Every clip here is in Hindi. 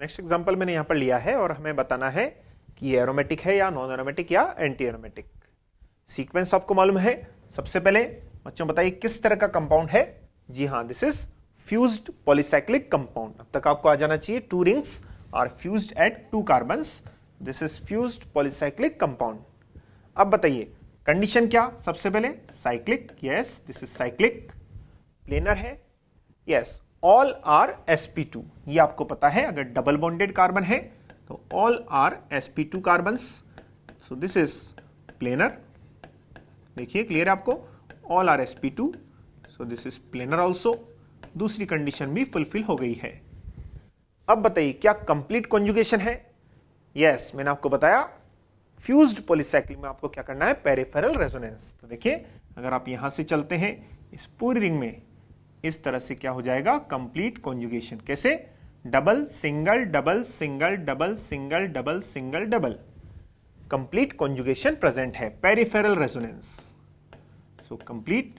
नेक्स्ट एग्जांपल मैंने यहां पर लिया है और हमें बताना है कि ये एरोमेटिक है या नॉन एरोमेटिक या एंटी एरोमेटिक। सीक्वेंस आपको मालूम है। सबसे पहले बच्चों बताइए किस तरह का कंपाउंड है। जी हाँ, this is fused polycyclic compound. अब तक आपको आ जाना चाहिए 2 rings are fused at 2 carbons. This is fused polycyclic compound. अब बताइए कंडीशन क्या। सबसे पहले cyclic, yes this is cyclic. Planar है, यस ऑल आर sp2। ये आपको पता है, अगर डबल बॉन्डेड कार्बन है तो all are sp2 carbons. So this is planar. देखिए क्लियर है आपको, all are sp2, so this is planar also. दूसरी कंडीशन भी फुलफिल हो गई है। अब बताइए क्या कंप्लीट कॉन्जुगेशन है। यस मैंने आपको बताया फ्यूज्ड पॉलीसाइक्लिक में आपको क्या करना है, पेरिफेरल रेजोनेंस। तो देखिए अगर आप यहां से चलते हैं इस पूरी रिंग में, इस तरह से क्या हो जाएगा, कंप्लीट कॉन्जुगेशन। कैसे, double single double single double single double single double, complete conjugation present है, peripheral resonance. So complete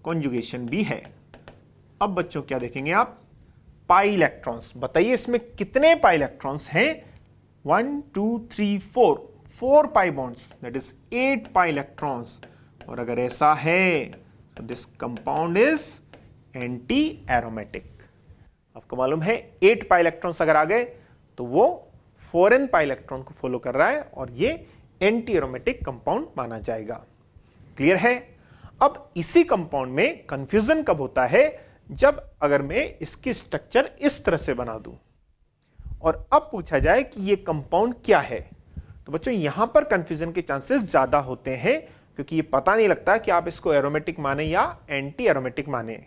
conjugation भी है। अब बच्चों क्या देखेंगे आप, पाई इलेक्ट्रॉन्स। बताइए इसमें कितने पाई इलेक्ट्रॉन्स हैं। 1 2 3 4 pi bonds, that is 8 pi electrons. और अगर ऐसा है तो this compound is anti aromatic. आपको मालूम है 8 पाई इलेक्ट्रॉन्स अगर आ गए तो वो फॉरेन पाई इलेक्ट्रॉन को फॉलो कर रहा है और ये एंटी एरोमेटिक कंपाउंड माना जाएगा। क्लियर है। अब इसी कंपाउंड में कंफ्यूजन कब होता है, जब अगर मैं इसकी स्ट्रक्चर इस तरह से बना दूं और अब पूछा जाए कि ये कंपाउंड क्या है, तो बच्चों यहां पर कंफ्यूजन के चांसेस ज्यादा होते हैं, क्योंकि ये पता नहीं लगता कि आप इसको एरोमेटिक माने या एंटी एरोमेटिक माने।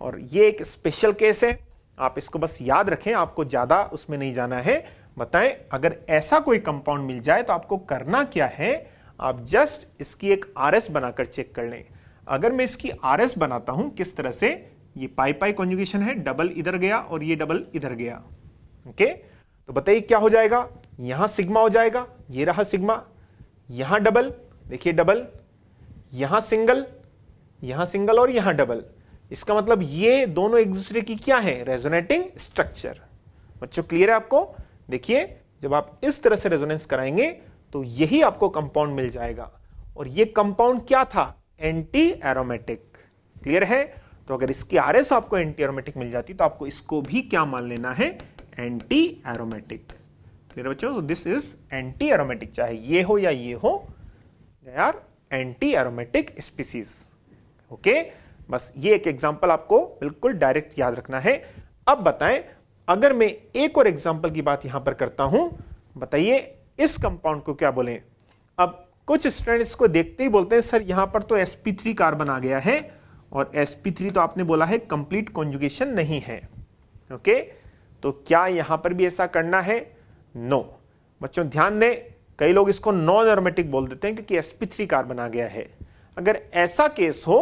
और ये एक स्पेशल केस है, आप इसको बस याद रखें, आपको ज्यादा उसमें नहीं जाना है। बताएं अगर ऐसा कोई कंपाउंड मिल जाए तो आपको करना क्या है, आप जस्ट इसकी एक आरएस बनाकर चेक कर लें। अगर मैं इसकी आरएस बनाता हूं किस तरह से, ये पाई पाई कॉन्जुगेशन है, डबल इधर गया और ये डबल इधर गया। ओके, तो बताइए क्या हो जाएगा, यहां सिग्मा हो जाएगा, ये रहा सिग्मा, यहां डबल, देखिए डबल, यहां सिंगल और यहां डबल। इसका मतलब ये दोनों एक दूसरे की क्या है, रेजोनेटिंग स्ट्रक्चर। बच्चों क्लियर है आपको। देखिए जब आप इस तरह से रेजोनेंस कराएंगे तो यही आपको कंपाउंड मिल जाएगा, और ये कंपाउंड क्या था, एंटी एरोमेटिक। क्लियर है। तो अगर इसकी आरएस आपको एंटी एरोमेटिक मिल जाती तो आपको इसको भी क्या मान लेना है, एंटी एरोमेटिक। क्लियर बच्चों, दिस इज एंटी एरोमेटिक, चाहे ये हो या ये हो, they are anti aromatic species. Okay, बस ये एक एग्जांपल आपको बिल्कुल डायरेक्ट याद रखना है। अब बताएं अगर मैं एक और एग्जांपल की बात यहां पर करता हूं, बताइए इस कंपाउंड को क्या बोलें। अब कुछ स्टूडेंट्स इसको देखते ही बोलते हैं सर यहां पर तो sp3 कार्बन आ गया है, और sp3 तो आपने बोला है कंप्लीट कॉन्जुगेशन नहीं है। ओके, तो क्या यहां पर भी ऐसा करना है, नो। बच्चों ध्यान दें, कई लोग इसको नॉन एरोमेटिक बोल देते हैं क्योंकि sp3 कार्बन आ गया है। अगर ऐसा केस हो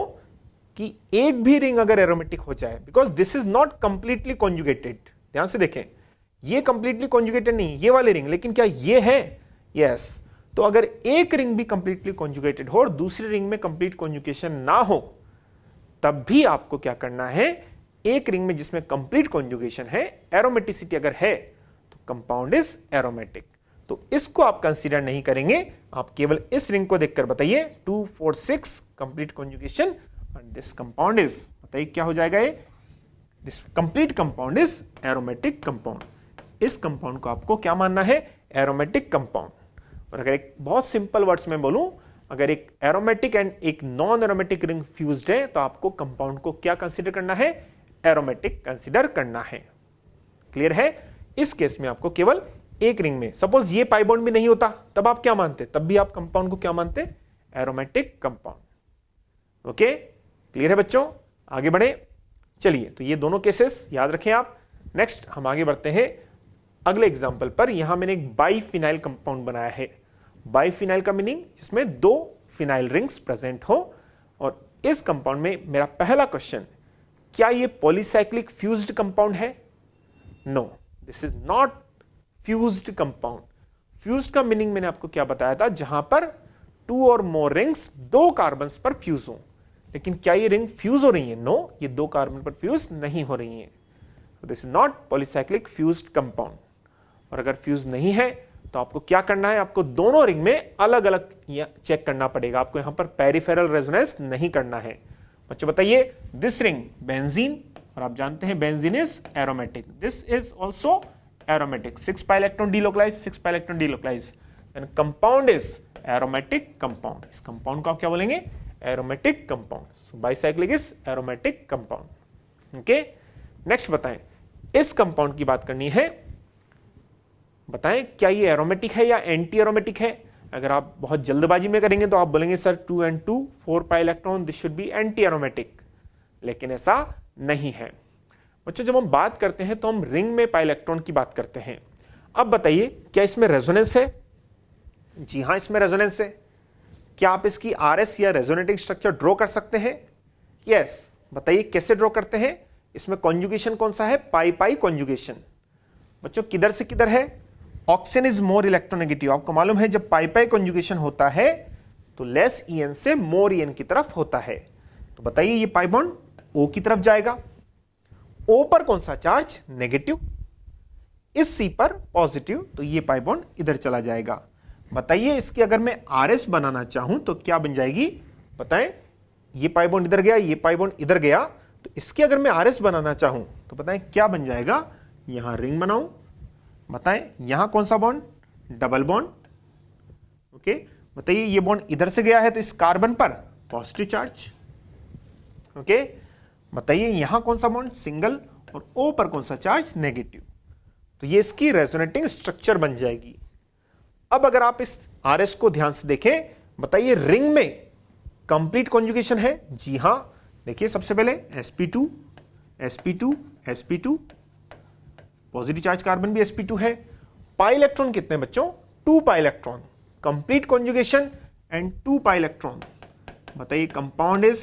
कि एक भी रिंग अगर एरोमेटिक हो जाए, because this is not completely conjugated, ध्यान से देखें, ये कंप्लीटली कॉन्जुगेटेड नहीं, ये वाली रिंग, लेकिन क्या ये है, यस। तो अगर एक रिंग भी कंप्लीटली कॉन्जुगेटेड हो और दूसरी रिंग में कंप्लीट कॉन्जुगेशन ना हो, तब भी आपको क्या करना है, एक रिंग में जिसमें कंप्लीट कॉन्जुगेशन है, एरोमेटिसिटी अगर है, तो कंपाउंड इज एरोमेटिक। तो इसको आप कंसीडर नहीं करेंगे, आप केवल इस रिंग को देखकर बताइए 2 4 6 complete conjugation, and this compound is, बताइए क्या हो जाएगा, ये this complete compound is aromatic compound। इस कंपाउंड को आपको क्या मानना है, एरोमेटिक कंपाउंड। और अगर एक बहुत सिंपल वर्ड्स में बोलूं, अगर एक एरोमेटिक एंड एक नॉन एरोमेटिक रिंग फ्यूज्ड है तो आपको कंपाउंड को क्या कंसीडर करना है, एरोमेटिक कंसीडर करना है। क्लियर है। इस केस में आपको केवल एक रिंग में, सपोज ये पाई बॉन्ड भी नहीं होता, तब आप क्या मानते, तब भी आप कंपाउंड को क्या मानते, एरोमेटिक कंपाउंड। ओके, क्लियर है बच्चों, आगे बढ़े। चलिए, तो ये दोनों केसेस याद रखें आप। नेक्स्ट हम आगे बढ़ते हैं अगले एग्जांपल पर। यहां मैंने एक बाइफिनाइल कंपाउंड बनाया है। बाइफिनाइल का मीनिंग जिसमें 2 फिनाइल रिंग्स प्रेजेंट हो। और इस कंपाउंड में मेरा पहला क्वेश्चन, क्या ये पॉलीसाइक्लिक फ्यूज्ड कंपाउंड है, no, this is not fused compound. Fused का मीनिंग मैंने आपको क्या बताया था, जहां पर 2 और मोर रिंग्स 2 कार्बन पर फ्यूज हो। लेकिन क्या ये रिंग फ्यूज हो रही है, नो, ये 2 कार्बन पर फ्यूज नहीं हो रही है। This is not polycyclic fused compound. और अगर फ्यूज नहीं है तो आपको क्या करना है, आपको दोनों रिंग में अलग अलग चेक करना पड़ेगा, आपको यहां पर पेरिफेरल रेजोनेंस नहीं करना है। बच्चों बताइए, दिस रिंग बेंजीन, और आप जानते हैं benzene is aromatic, this is also aromatic, 6 pi electron delocalize, 6 pi electron delocalize, then compound is aromatic compound. इस कंपाउंड को आप क्या बोलेंगे, aromatic compound. So bicyclic is aromatic compound. Okay, next बताएं, इस कंपाउंड की बात करनी है, बताएं क्या ये एरोमेटिक है या एंटी एरोमेटिक है। अगर आप बहुत जल्दबाजी में करेंगे तो आप बोलेंगे sir 2 and 2 4 pi electron, this should be anti aromatic, लेकिन ऐसा नहीं है। बच्चों जब हम बात करते हैं तो हम रिंग में पाई इलेक्ट्रॉन की बात करते हैं। अब बताइए क्या इसमें रेजोनेंस है? जी हां, इसमें रेजोनेंस है। क्या आप इसकी आरएस या रेजोनेटिंग स्ट्रक्चर ड्रॉ कर सकते हैं? यस। बताइए कैसे ड्रॉ करते हैं? इसमें कॉन्जुगेशन कौन सा है? पाई पाई कॉन्जुगेशन। बच्चों किधर से किधर है? Oxygen is more electronegative. आपको मालूम है जब पाई पाई कॉन्जुगेशन होता है तो लेस ईएन से मोर ईएन की तरफ होता है। तो बताइए ये पाई बॉन्ड ओ की तरफ जाएगा, ओ पर कौन सा चार्ज? नेगेटिव, इस सी पर पॉजिटिव, तो ये पाई बॉन्ड इधर चला जाएगा। बताइए इसकी अगर मैं आरएस बनाना चाहूं तो क्या बन जाएगी? बताएं, ये पाई बॉन्ड इधर गया, ये पाई बॉन्ड इधर गया, तो इसकी अगर मैं आरएस बनाना चाहूं तो बताएं क्या बन जाएगा? यहां रिंग बनाऊं, बताएं यहां कौन सा बॉन्ड? Double bond. ओके, बताइए ये बॉन्ड इधर से गया है तो इस कार्बन पर पॉजिटिव चार्ज। ओके, बताइए यहां कौन सा बॉन्ड? सिंगल, और ओ पर कौन सा चार्ज? नेगेटिव। तो ये इसकी रेजोनेटिंग स्ट्रक्चर बन जाएगी। अब अगर आप इस आरएस को ध्यान से देखें, बताइए रिंग में कंप्लीट कॉन्जुगेशन है? जी हां, देखिए सबसे पहले sp2 sp2 sp2, positive charge carbon भी sp2 है। पाई इलेक्ट्रॉन कितने बच्चों? 2 pi electron, complete conjugation and 2 pi electron. बताइए कंपाउंड इज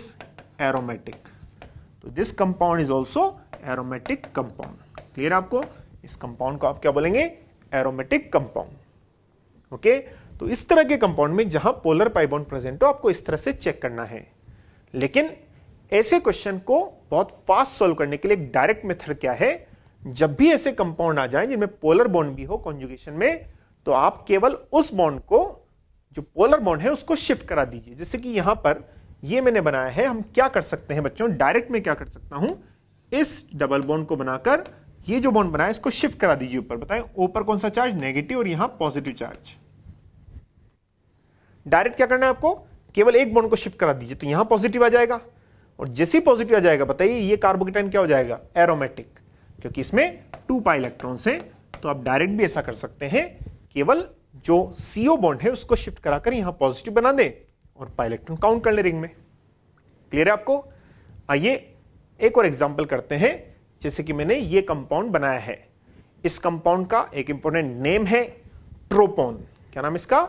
एरोमेटिक, तो this compound is also aromatic compound. Clear आपको? इस कंपाउंड को आप क्या बोलेंगे? Aromatic compound. ओके, तो इस तरह के कंपाउंड में जहां पोलर पाई बॉन्ड प्रेजेंट हो आपको इस तरह से चेक करना है। लेकिन ऐसे क्वेश्चन को बहुत फास्ट सॉल्व करने के लिए एक डायरेक्ट मेथड क्या है, जब भी ऐसे कंपाउंड आ जाएं जिनमें पोलर बॉन्ड भी हो कॉन्जुगेशन में, तो आप केवल उस बॉन्ड को, जो पोलर बॉन्ड है उसको शिफ्ट करा दीजिए। जैसे कि यहां पर ये मैंने बनाया है, हम क्या कर सकते हैं बच्चों, डायरेक्ट में क्या कर सकता हूं, इस डबल बॉन्ड को बनाकर ये जो बॉन्ड बनाया इसको शिफ्ट करा दीजिए ऊपर। बताएं ओ पर कौन सा चार्ज? नेगेटिव, और यहां पॉजिटिव चार्ज। डायरेक्ट क्या करना है आपको? केवल एक बॉन्ड को शिफ्ट करा दीजिए, तो यहां पॉजिटिव आ जाएगा, और जैसे ही पॉजिटिव आ जाएगा बताइए ये कार्बोकेटाइन क्या हो जाएगा? एरोमेटिक, क्योंकि इसमें 2 पाई इलेक्ट्रॉन्स हैं। तो आप डायरेक्ट भी ऐसा कर सकते हैं, केवल जो CO बॉन्ड है उसको शिफ्ट कराकर यहां पॉजिटिव बना दें और पाई इलेक्ट्रॉन काउंट कर ले रिंग में। क्लियर है आपको? आइए एक और एग्जांपल करते हैं। जैसे कि मैंने ये कंपाउंड बनाया है, इस कंपाउंड का एक इंपॉर्टेंट नेम है ट्रोपोन। क्या नाम इसका?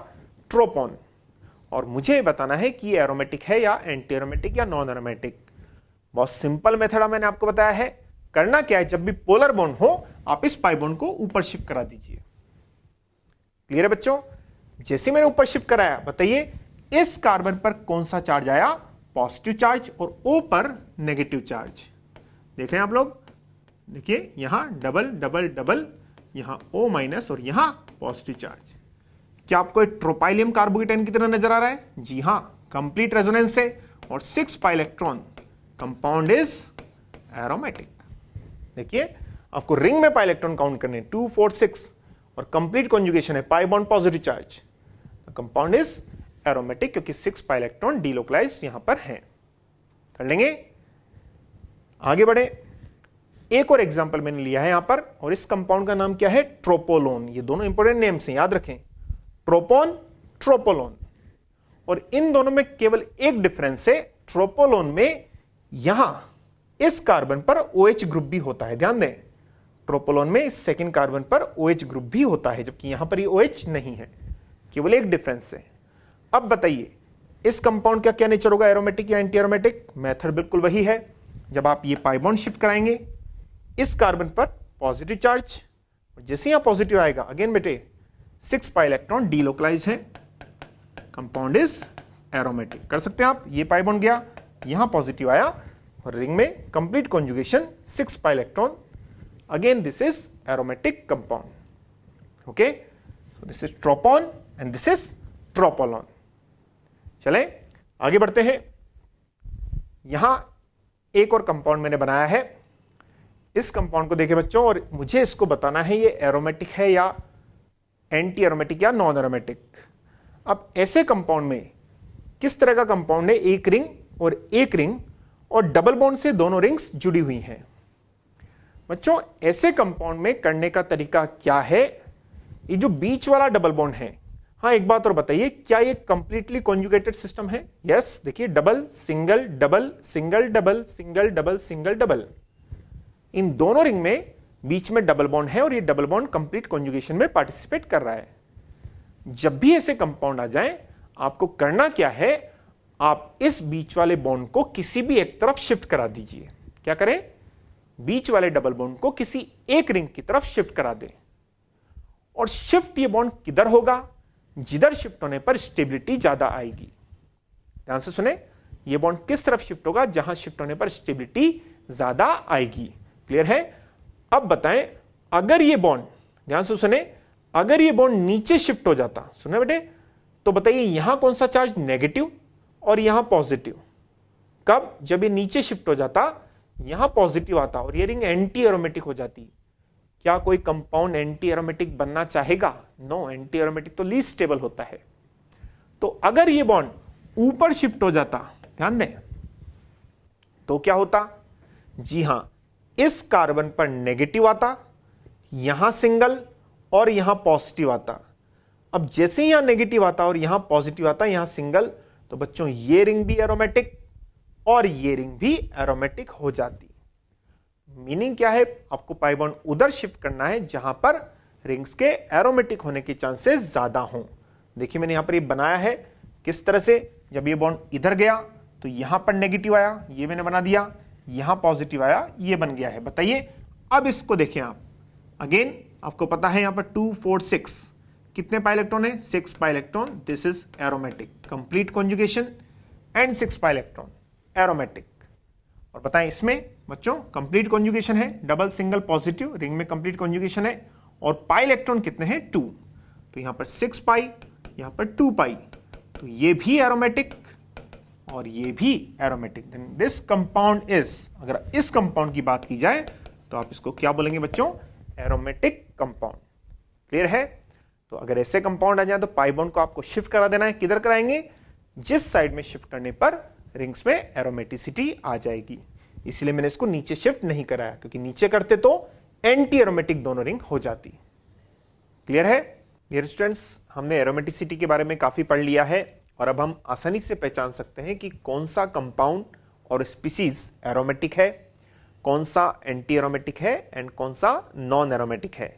ट्रोपोन। और मुझे बताना है कि ये एरोमेटिक है या एंटी एरोमेटिक या नॉन एरोमेटिक। बहुत सिंपल मेथड मैंने आपको बताया है। करना क्या है, जब भी पोलर बॉन्ड हो आप इस पाई बॉन्ड को ऊपर शिफ्ट करा दीजिए। क्लियर है बच्चों? जैसे मैंने ऊपर शिफ्ट कराया, बताइए इस कार्बन पर कौन सा चार्ज आया? पॉजिटिव चार्ज, और O पर नेगेटिव चार्ज। देख रहे हैं आप लोग? देखिए यहां डबल डबल डबल, यहां O माइनस और यहां पॉजिटिव चार्ज। क्या आपको एक ट्रोपाइलियम कार्बोकेटाइन की तरह नजर आ रहा है? जी हां, कंप्लीट रेजोनेंस है, और 6 pi electron, compound is aromatic. देखिए आपको रिंग में पाई इलेक्ट्रॉन काउंट करने 2 4 6, और कंप्लीट कॉन्जुगेशन है, pi bond positive charge, compound is aromatic, क्योंकि 6 पाई इलेक्ट्रॉन डीलोकलाइज्ड यहां पर है। कर लेंगे, आगे बढ़े। एक और एग्जांपल मैंने लिया है यहां पर, और इस कंपाउंड का नाम क्या है? ट्रोपोलोन। ये दोनों इंपॉर्टेंट नेम्स हैं, याद रखें, ट्रोपोन, ट्रोपोलोन। और इन दोनों में केवल एक डिफरेंस है, ट्रोपोलोन में यहां इस कार्बन पर OH ग्रुप भी होता है। ध्यान दें, ट्रोपोलोन में इस सेकंड कार्बन पर OH ग्रुप भी होता है, जबकि यहां पर ये OH नहीं है। केवल एक डिफरेंस है। अब बताइए इस कंपाउंड का क्या नेचर होगा, एरोमेटिक या एंटी एरोमेटिक? मेथड बिल्कुल वही है। जब आप ये पाई बॉन्ड शिफ्ट कराएंगे, इस कार्बन पर पॉजिटिव चार्ज, और जैसे यहां पॉजिटिव आएगा, अगेन बेटे 6 पाई इलेक्ट्रॉन डीलोकलाइज है, कंपाउंड इज एरोमेटिक। कर सकते हैं आप? ये पाई बॉन्ड गया, यहां पॉजिटिव आया, और रिंग में complete conjugation 6 pi electron, again this is aromatic compound. Okay, this is tropone and this is tropolone. चले आगे बढ़ते हैं। यहां एक और कंपाउंड मैंने बनाया है। इस कंपाउंड को देखें बच्चों, और मुझे इसको बताना है ये एरोमेटिक है या एंटी एरोमेटिक या नॉन एरोमेटिक। अब ऐसे कंपाउंड में किस तरह का कंपाउंड है, एक रिंग और डबल बॉन्ड से दोनों रिंग्स जुड़ी हुई हैं। बच्चों ऐसे कंपाउंड में करने का तरीका क्या है, ये जो बीच वाला डबल बॉन्ड है, हाँ एक बात और बताइए, क्या ये कंप्लीटली कॉन्जुगेटेड सिस्टम है? यस, देखिए double single double single double single double single double, इन दोनों रिंग में बीच में डबल बॉन्ड है और ये डबल बॉन्ड कंप्लीट कॉन्जुगेशन में पार्टिसिपेट कर रहा है। जब भी ऐसे कंपाउंड आ जाएं, आपको करना क्या है, आप इस बीच वाले बॉन्ड को किसी भी एक तरफ शिफ्ट करा दीजिए। क्या करें? बीच वाले डबल बॉन्ड को किसी एक रिंग की तरफ शिफ्ट करा दें। और शिफ्ट ये बॉन्ड किधर होगा? जिधर शिफ्ट होने पर स्टेबिलिटी ज्यादा आएगी। ध्यान से सुने, ये बॉन्ड किस तरफ शिफ्ट होगा? जहां शिफ्ट होने पर स्टेबिलिटी ज्यादा आएगी। क्लियर है? अब बताएं, अगर ये बॉन्ड, ध्यान से सुने, अगर ये बॉन्ड नीचे शिफ्ट हो जाता, सुने बेटे, तो बताइए यहां कौन सा चार्ज नेगेटिव और यहां पॉजिटिव। कब? जब ये नीचे शिफ्ट हो जाता, यहां पॉजिटिव आता और ये रिंग एंटी एरोमेटिक हो जाती। क्या कोई कंपाउंड एंटी एरोमेटिक बनना चाहेगा? नो, एंटी एरोमेटिक तो लीस्ट स्टेबल होता है। तो अगर ये बॉन्ड ऊपर शिफ्ट हो जाता, ध्यान दें, तो क्या होता? जी हां, इस कार्बन पर नेगेटिव आता, यहां सिंगल और यहां पॉजिटिव आता। अब जैसे यहां नेगेटिव आता और यहां पॉजिटिव आता, यहां सिंगल, तो बच्चों ये रिंग भी एरोमेटिक और ये रिंग भी एरोमेटिक हो जाती। मीनिंग क्या है? आपको पाई बॉन्ड उधर शिफ्ट करना है जहां पर रिंग्स के एरोमेटिक होने के चांसेस ज्यादा हों। देखिए मैंने यहां पर ये बनाया है किस तरह से, जब ये बॉन्ड इधर गया तो यहां पर नेगेटिव आया, ये मैंने बना दिया, यहां पॉजिटिव आया, ये बन गया है। बताइए अब इसको देखें आप, अगेन आपको पता है यहां पर 2 4 6 कितने पाई इलेक्ट्रॉन है? 6 pi electron. This is aromatic, complete conjugation and 6 pi electron aromatic. और बताएं इसमें बच्चों कंप्लीट कॉन्जुगेशन है, डबल सिंगल पॉजिटिव, रिंग में कंप्लीट कॉन्जुगेशन है, और पाई इलेक्ट्रॉन कितने हैं? 2। तो यहां पर 6 पाई, यहां पर 2 पाई, तो ये भी एरोमेटिक और ये भी aromatic. Then this compound is, अगर इस कंपाउंड की बात की जाए तो आप इसको क्या बोलेंगे बच्चों? Aromatic compound. क्लियर है? तो अगर ऐसे कंपाउंड आ जाए तो पाई बॉन्ड को आपको शिफ्ट करा देना है। किधर कराएंगे? जिस साइड में शिफ्ट करने पर रिंग्स में एरोमेटिसिटी आ जाएगी। इसलिए मैंने इसको नीचे शिफ्ट नहीं कराया, क्योंकि नीचे करते तो एंटी एरोमेटिक दोनों रिंग हो जाती। क्लियर है? डियर स्टूडेंट्स, हमने एरोमेटिसिटी के बारे में काफी पढ़ लिया है और अब हम आसानी से पहचान सकते हैं कि कौन सा कंपाउंड और स्पीसीज एरोमेटिक है, कौन सा एंटी एरोमेटिक है एंड कौन सा नॉन एरोमेटिक है।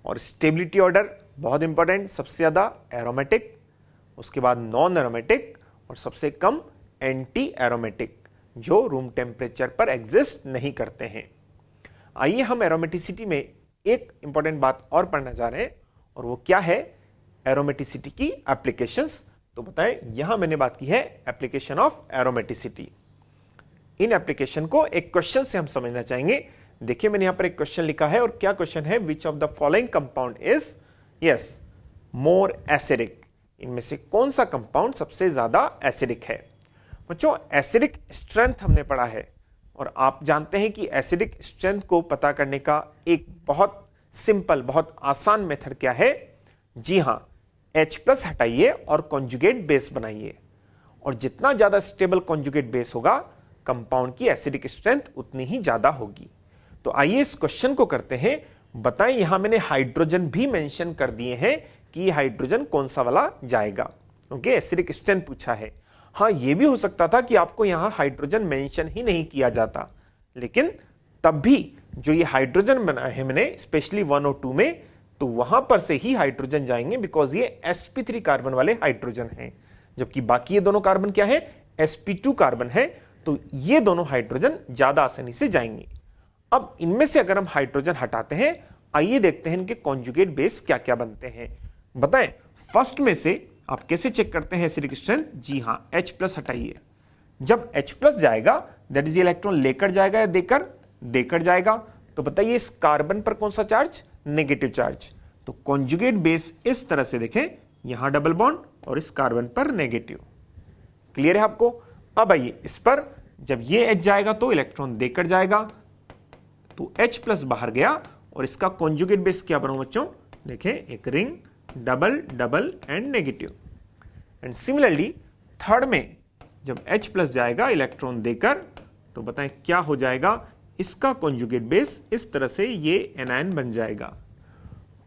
और स्टेबिलिटी ऑर्डर बहुत इंपॉर्टेंट, सबसे ज्यादा एरोमेटिक, उसके बाद नॉन एरोमेटिक और सबसे कम एंटी एरोमेटिक, जो रूम टेम्परेचर पर एग्जिस्ट नहीं करते हैं। आइए हम एरोमेटिसिटी में एक इंपॉर्टेंट बात और पढ़ना जा रहे हैं, और वो क्या है? एरोमेटिसिटी की एप्लीकेशंस। तो बताएं, यहां मैंने बात की है application of aromaticity. In application को एक क्वेश्चन से हम समझना चाहेंगे। देखिए मैंने यहां पर एक क्वेश्चन लिखा है, और क्या क्वेश्चन है? Which of the following compound is yes more acidic? इनमें से कौन सा कंपाउंड सबसे ज्यादा एसिडिक है? बच्चों एसिडिक स्ट्रेंथ हमने पढ़ा है, और आप जानते हैं कि एसिडिक स्ट्रेंथ को पता करने का एक बहुत सिंपल, बहुत आसान मेथड क्या है? जी हां, H+ हटाइए और कॉन्जुगेट बेस बनाइए, और जितना ज्यादा स्टेबल कॉन्जुगेट बेस होगा, कंपाउंड की एसिडिक स्ट्रेंथ उतनी ही ज्यादा होगी। तो आइए इस क्वेश्चन को करते हैं। बताएं, यहां मैंने हाइड्रोजन भी मेंशन कर दिए हैं कि हाइड्रोजन कौन सा वाला जाएगा। ओके, एसिडिक स्ट्रेंथ पूछा है। हाँ, यह भी हो सकता था कि आपको यहां हाइड्रोजन मेंशन ही नहीं किया जाता, लेकिन तब भी जो ये हाइड्रोजन बनाया है मैंने स्पेशली 1 और 2 में, तो वहां पर से ही हाइड्रोजन जाएंगे, बिकॉज ये sp3 कार्बन वाले हाइड्रोजन हैं, जबकि बाकी ये दोनों कार्बन क्या है? sp2 कार्बन है। तो ये दोनों हाइड्रोजन ज्यादा आसानी से जाएंगे। अब इनमें से अगर हम हाइड्रोजन हटाते हैं, आइए देखते हैं इनके कॉन्जुगेट बेस क्या क्या बनते हैं। बताएं, फर्स्ट में से आप कैसे चेक करते हैं एसिडिक स्ट्रेंथ? जी हां, H+ हटाइए। जब H+ जाएगा, दैट इज इलेक्ट्रॉन लेकर जाएगा या देकर जाएगा। तो बताइए इस कार्बन पर कौन सा चार्ज? Negative charge. तो कॉन्जुगेट बेस इस तरह से देखें, यहां डबल बॉन्ड और इस कार्बन पर नेगेटिव। क्लियर है आपको? अब आइए इस पर, जब ये H जाएगा तो इलेक्ट्रॉन देकर जाएगा, तो H प्लस बाहर गया और इसका कॉन्जुगेट बेस क्या बना बच्चों? देखें, एक ring, double double and negative. And similarly third में जब H प्लस जाएगा इलेक्ट्रॉन देकर, तो बताएं क्या हो जाएगा? इसका कॉन्जुगेट बेस इस तरह से ये एनायन बन जाएगा।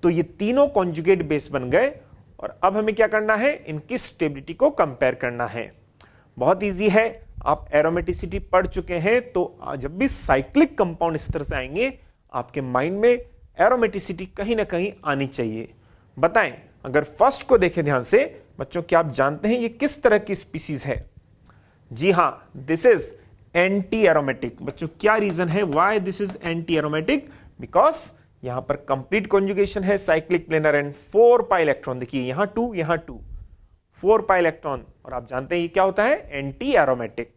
तो ये तीनों कॉन्जुगेट बेस बन गए और अब हमें क्या करना है? इनकी स्टेबिलिटी को कंपेयर करना है। बहुत इजी है, आप एरोमेटिसिटी पढ़ चुके हैं, तो जब भी साइक्लिक कंपाउंड इस तरह से आएंगे आपके माइंड में एरोमेटिसिटी कहीं ना कहीं आनी चाहिए। बताएं, अगर फर्स्ट को देखें ध्यान से बच्चों, क्या आप जानते हैं ये किस तरह की स्पीसीज है? जी हां, दिस इज एंटी एरोमेटिक। बच्चों क्या रीजन है why this is anti aromatic? Because यहां पर कंप्लीट कॉन्जुगेशन है, cyclic planar and 4 pi electron. देखिए यहां 2, यहां 2, 4 पाई इलेक्ट्रॉन, और आप जानते हैं ये क्या होता है? Anti aromatic.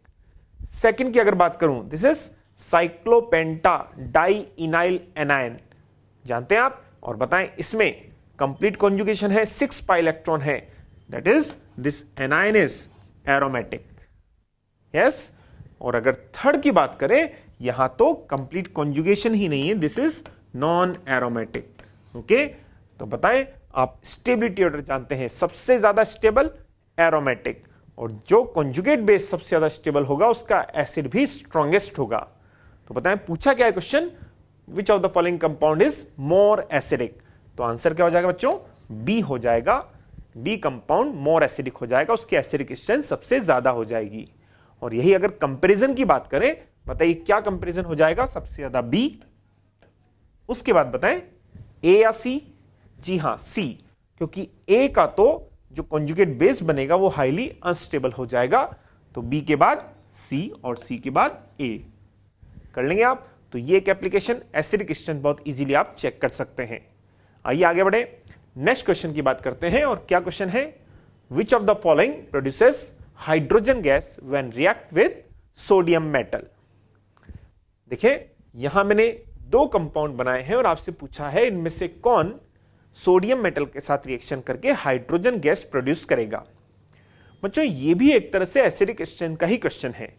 सेकंड की अगर बात करूं, this is cyclopentadienyl anion, जानते हैं आप? और बताएं इसमें कंप्लीट कॉन्जुगेशन है, 6 पाई इलेक्ट्रॉन है, that is this anion is aromatic. Yes. और अगर थर्ड की बात करें, यहां तो कंप्लीट कॉन्जुगेशन ही नहीं है, this is non aromatic. Okay, तो बताएं आप स्टेबिलिटी ऑर्डर जानते हैं, सबसे ज्यादा स्टेबल एरोमेटिक, और जो कॉन्जुगेट बेस सबसे ज्यादा स्टेबल होगा उसका एसिड भी स्ट्रॉन्गेस्ट होगा। तो बताएं पूछा क्या है question? Which of the following compound is more acidic? तो आंसर क्या हो जाएगा बच्चों? बी हो जाएगा। बी कंपाउंड मोर एसिडिक हो जाएगा, उसकी एसिडिक स्ट्रेंथ सबसे ज्यादा हो जाएगी। और यही अगर कंपैरिजन की बात करें, बताइए क्या कंपैरिजन हो जाएगा? सबसे ज्यादा बी, उसके बाद बताएं ए या सी? जी हां, सी, क्योंकि ए का तो जो कॉन्जुगेट बेस बनेगा वो हाईली अनस्टेबल हो जाएगा। तो बी के बाद सी और सी के बाद ए कर लेंगे आप। तो ये एक एप्लीकेशन, एसिडिक स्ट्रेंथ बहुत इजीली आप चेक कर सकते हैं। आइए आगे बढ़े, नेक्स्ट क्वेश्चन की बात करते हैं। और क्या क्वेश्चन है? Which of the following produces hydrogen gas when react with sodium metal? देखिए यहां मैंने 2 कंपाउंड बनाए हैं और आपसे पूछा है इनमें से कौन सोडियम मेटल के साथ रिएक्शन करके हाइड्रोजन गैस प्रोड्यूस करेगा। बच्चों ये भी एक तरह से एसिडिक स्ट्रेंथ का ही क्वेश्चन है।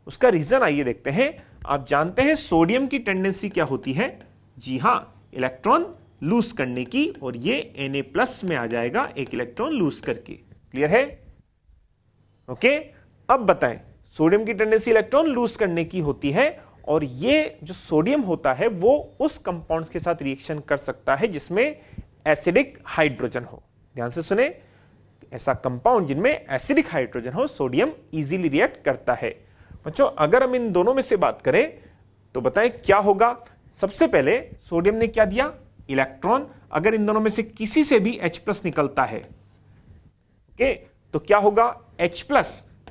उसका रीजन आइए देखते हैं। आप जानते हैं सोडियम की टेंडेंसी क्या होती है? जी हां, इलेक्ट्रॉन लूज करने की, और ये Na+ में आ जाएगा एक इलेक्ट्रॉन लूज करके। क्लियर है? ओके, अब बताएं सोडियम की टेंडेंसी इलेक्ट्रॉन लूज करने की होती है, और ये जो सोडियम होता है वो उस कंपाउंड्स के साथ रिएक्शन कर सकता है जिसमें एसिडिक हाइड्रोजन हो। ध्यान से सुने, ऐसा कंपाउंड जिनमें एसिडिक हाइड्रोजन हो सोडियम इजीली रिएक्ट करता है। बच्चों अगर हम इन दोनों में से बात करें तो बताएं क्या होगा? सबसे पहले सोडियम ने क्या दिया? इलेक्ट्रॉन। अगर इन दोनों में से किसी से भी H+ निकलता है, ओके, तो क्या होगा? H+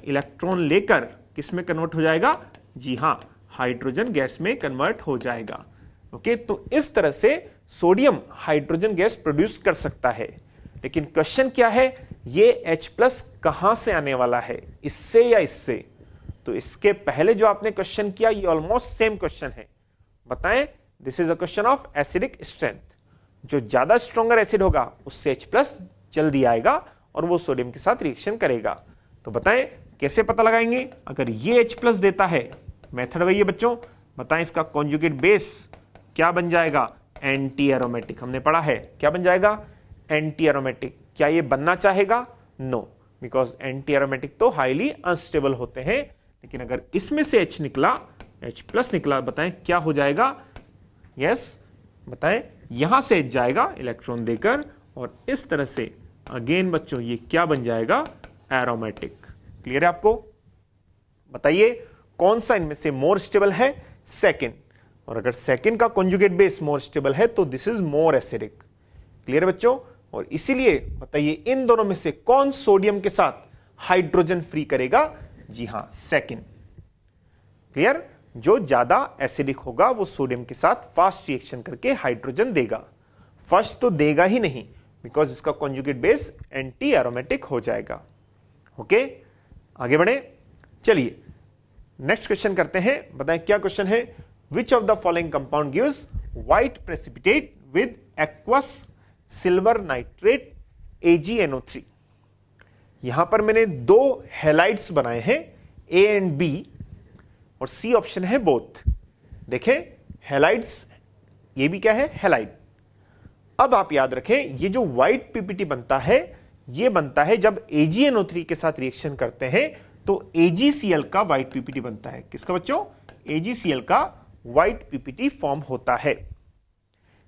इलेक्ट्रॉन लेकर किस में कन्वर्ट हो जाएगा? जी हां, हाइड्रोजन गैस में कन्वर्ट हो जाएगा। ओके, तो इस तरह से सोडियम हाइड्रोजन गैस प्रोड्यूस कर सकता है। लेकिन क्वेश्चन क्या है? ये H+ कहां से आने वाला है, इससे या इससे? तो इसके पहले जो आपने क्वेश्चन किया ये ऑलमोस्ट सेम क्वेश्चन है। बताएं, this is a question of acidic strength. जो ज्यादा स्ट्रॉन्गर एसिड होगा उससे H+ जल्दी आएगा और वो सोडियम के साथ रिएक्शन करेगा। तो बताएं कैसे पता लगाएंगे? अगर ये H+ देता है, मेथड वही है बच्चों, बताएं इसका कॉन्जुगेट बेस क्या बन जाएगा? Anti aromatic. हमने पढ़ा है क्या बन जाएगा? Anti aromatic. क्या ये बनना चाहेगा? नो, बिकॉज एंटी एरोमेटिक तो हाईली अनस्टेबल होते हैं। लेकिन अगर इसमें से H निकला, H+ निकला, बताएं क्या हो जाएगा? यस, बताएं यहां से H जाएगा इलेक्ट्रॉन देकर, और इस तरह से अगेन बच्चों ये क्या बन जाएगा? एरोमेटिक। क्लियर है आपको? बताइए कौन सा इनमें से मोर स्टेबल है? सेकंड। और अगर सेकंड का कॉन्जुगेट बेस मोर स्टेबल है तो this is more acidic. Clear है बच्चों? और इसीलिए बताइए इन दोनों में से कौन सोडियम के साथ हाइड्रोजन फ्री करेगा? जी हां, सेकंड। क्लियर? जो ज्यादा एसिडिक होगा वो सोडियम के साथ फास्ट रिएक्शन करके हाइड्रोजन देगा। फर्स्ट तो देगा ही नहीं, बिकॉज इसका कॉन्जुगेट बेस एंटी एरोमेटिक हो जाएगा। ओके, आगे बढ़े, चलिए नेक्स्ट क्वेश्चन करते हैं। बताएं क्या क्वेश्चन है? Which of the following compound gives white precipitate with aqueous silver nitrate AgNO3। यहां पर मैंने दो हैलाइड्स बनाए हैं, A एंड B, और C ऑप्शन है बोथ। देखें हैलाइड्स, ये भी क्या है, हैलाइड। अब आप याद रखें, ये जो व्हाइट पीपीटी बनता है, ये बनता है जब AgNO3 के साथ रिएक्शन करते हैं तो AgCl का व्हाइट पीपीटी बनता है। किसका बच्चों? AgCl का व्हाइट पीपीटी फॉर्म होता है,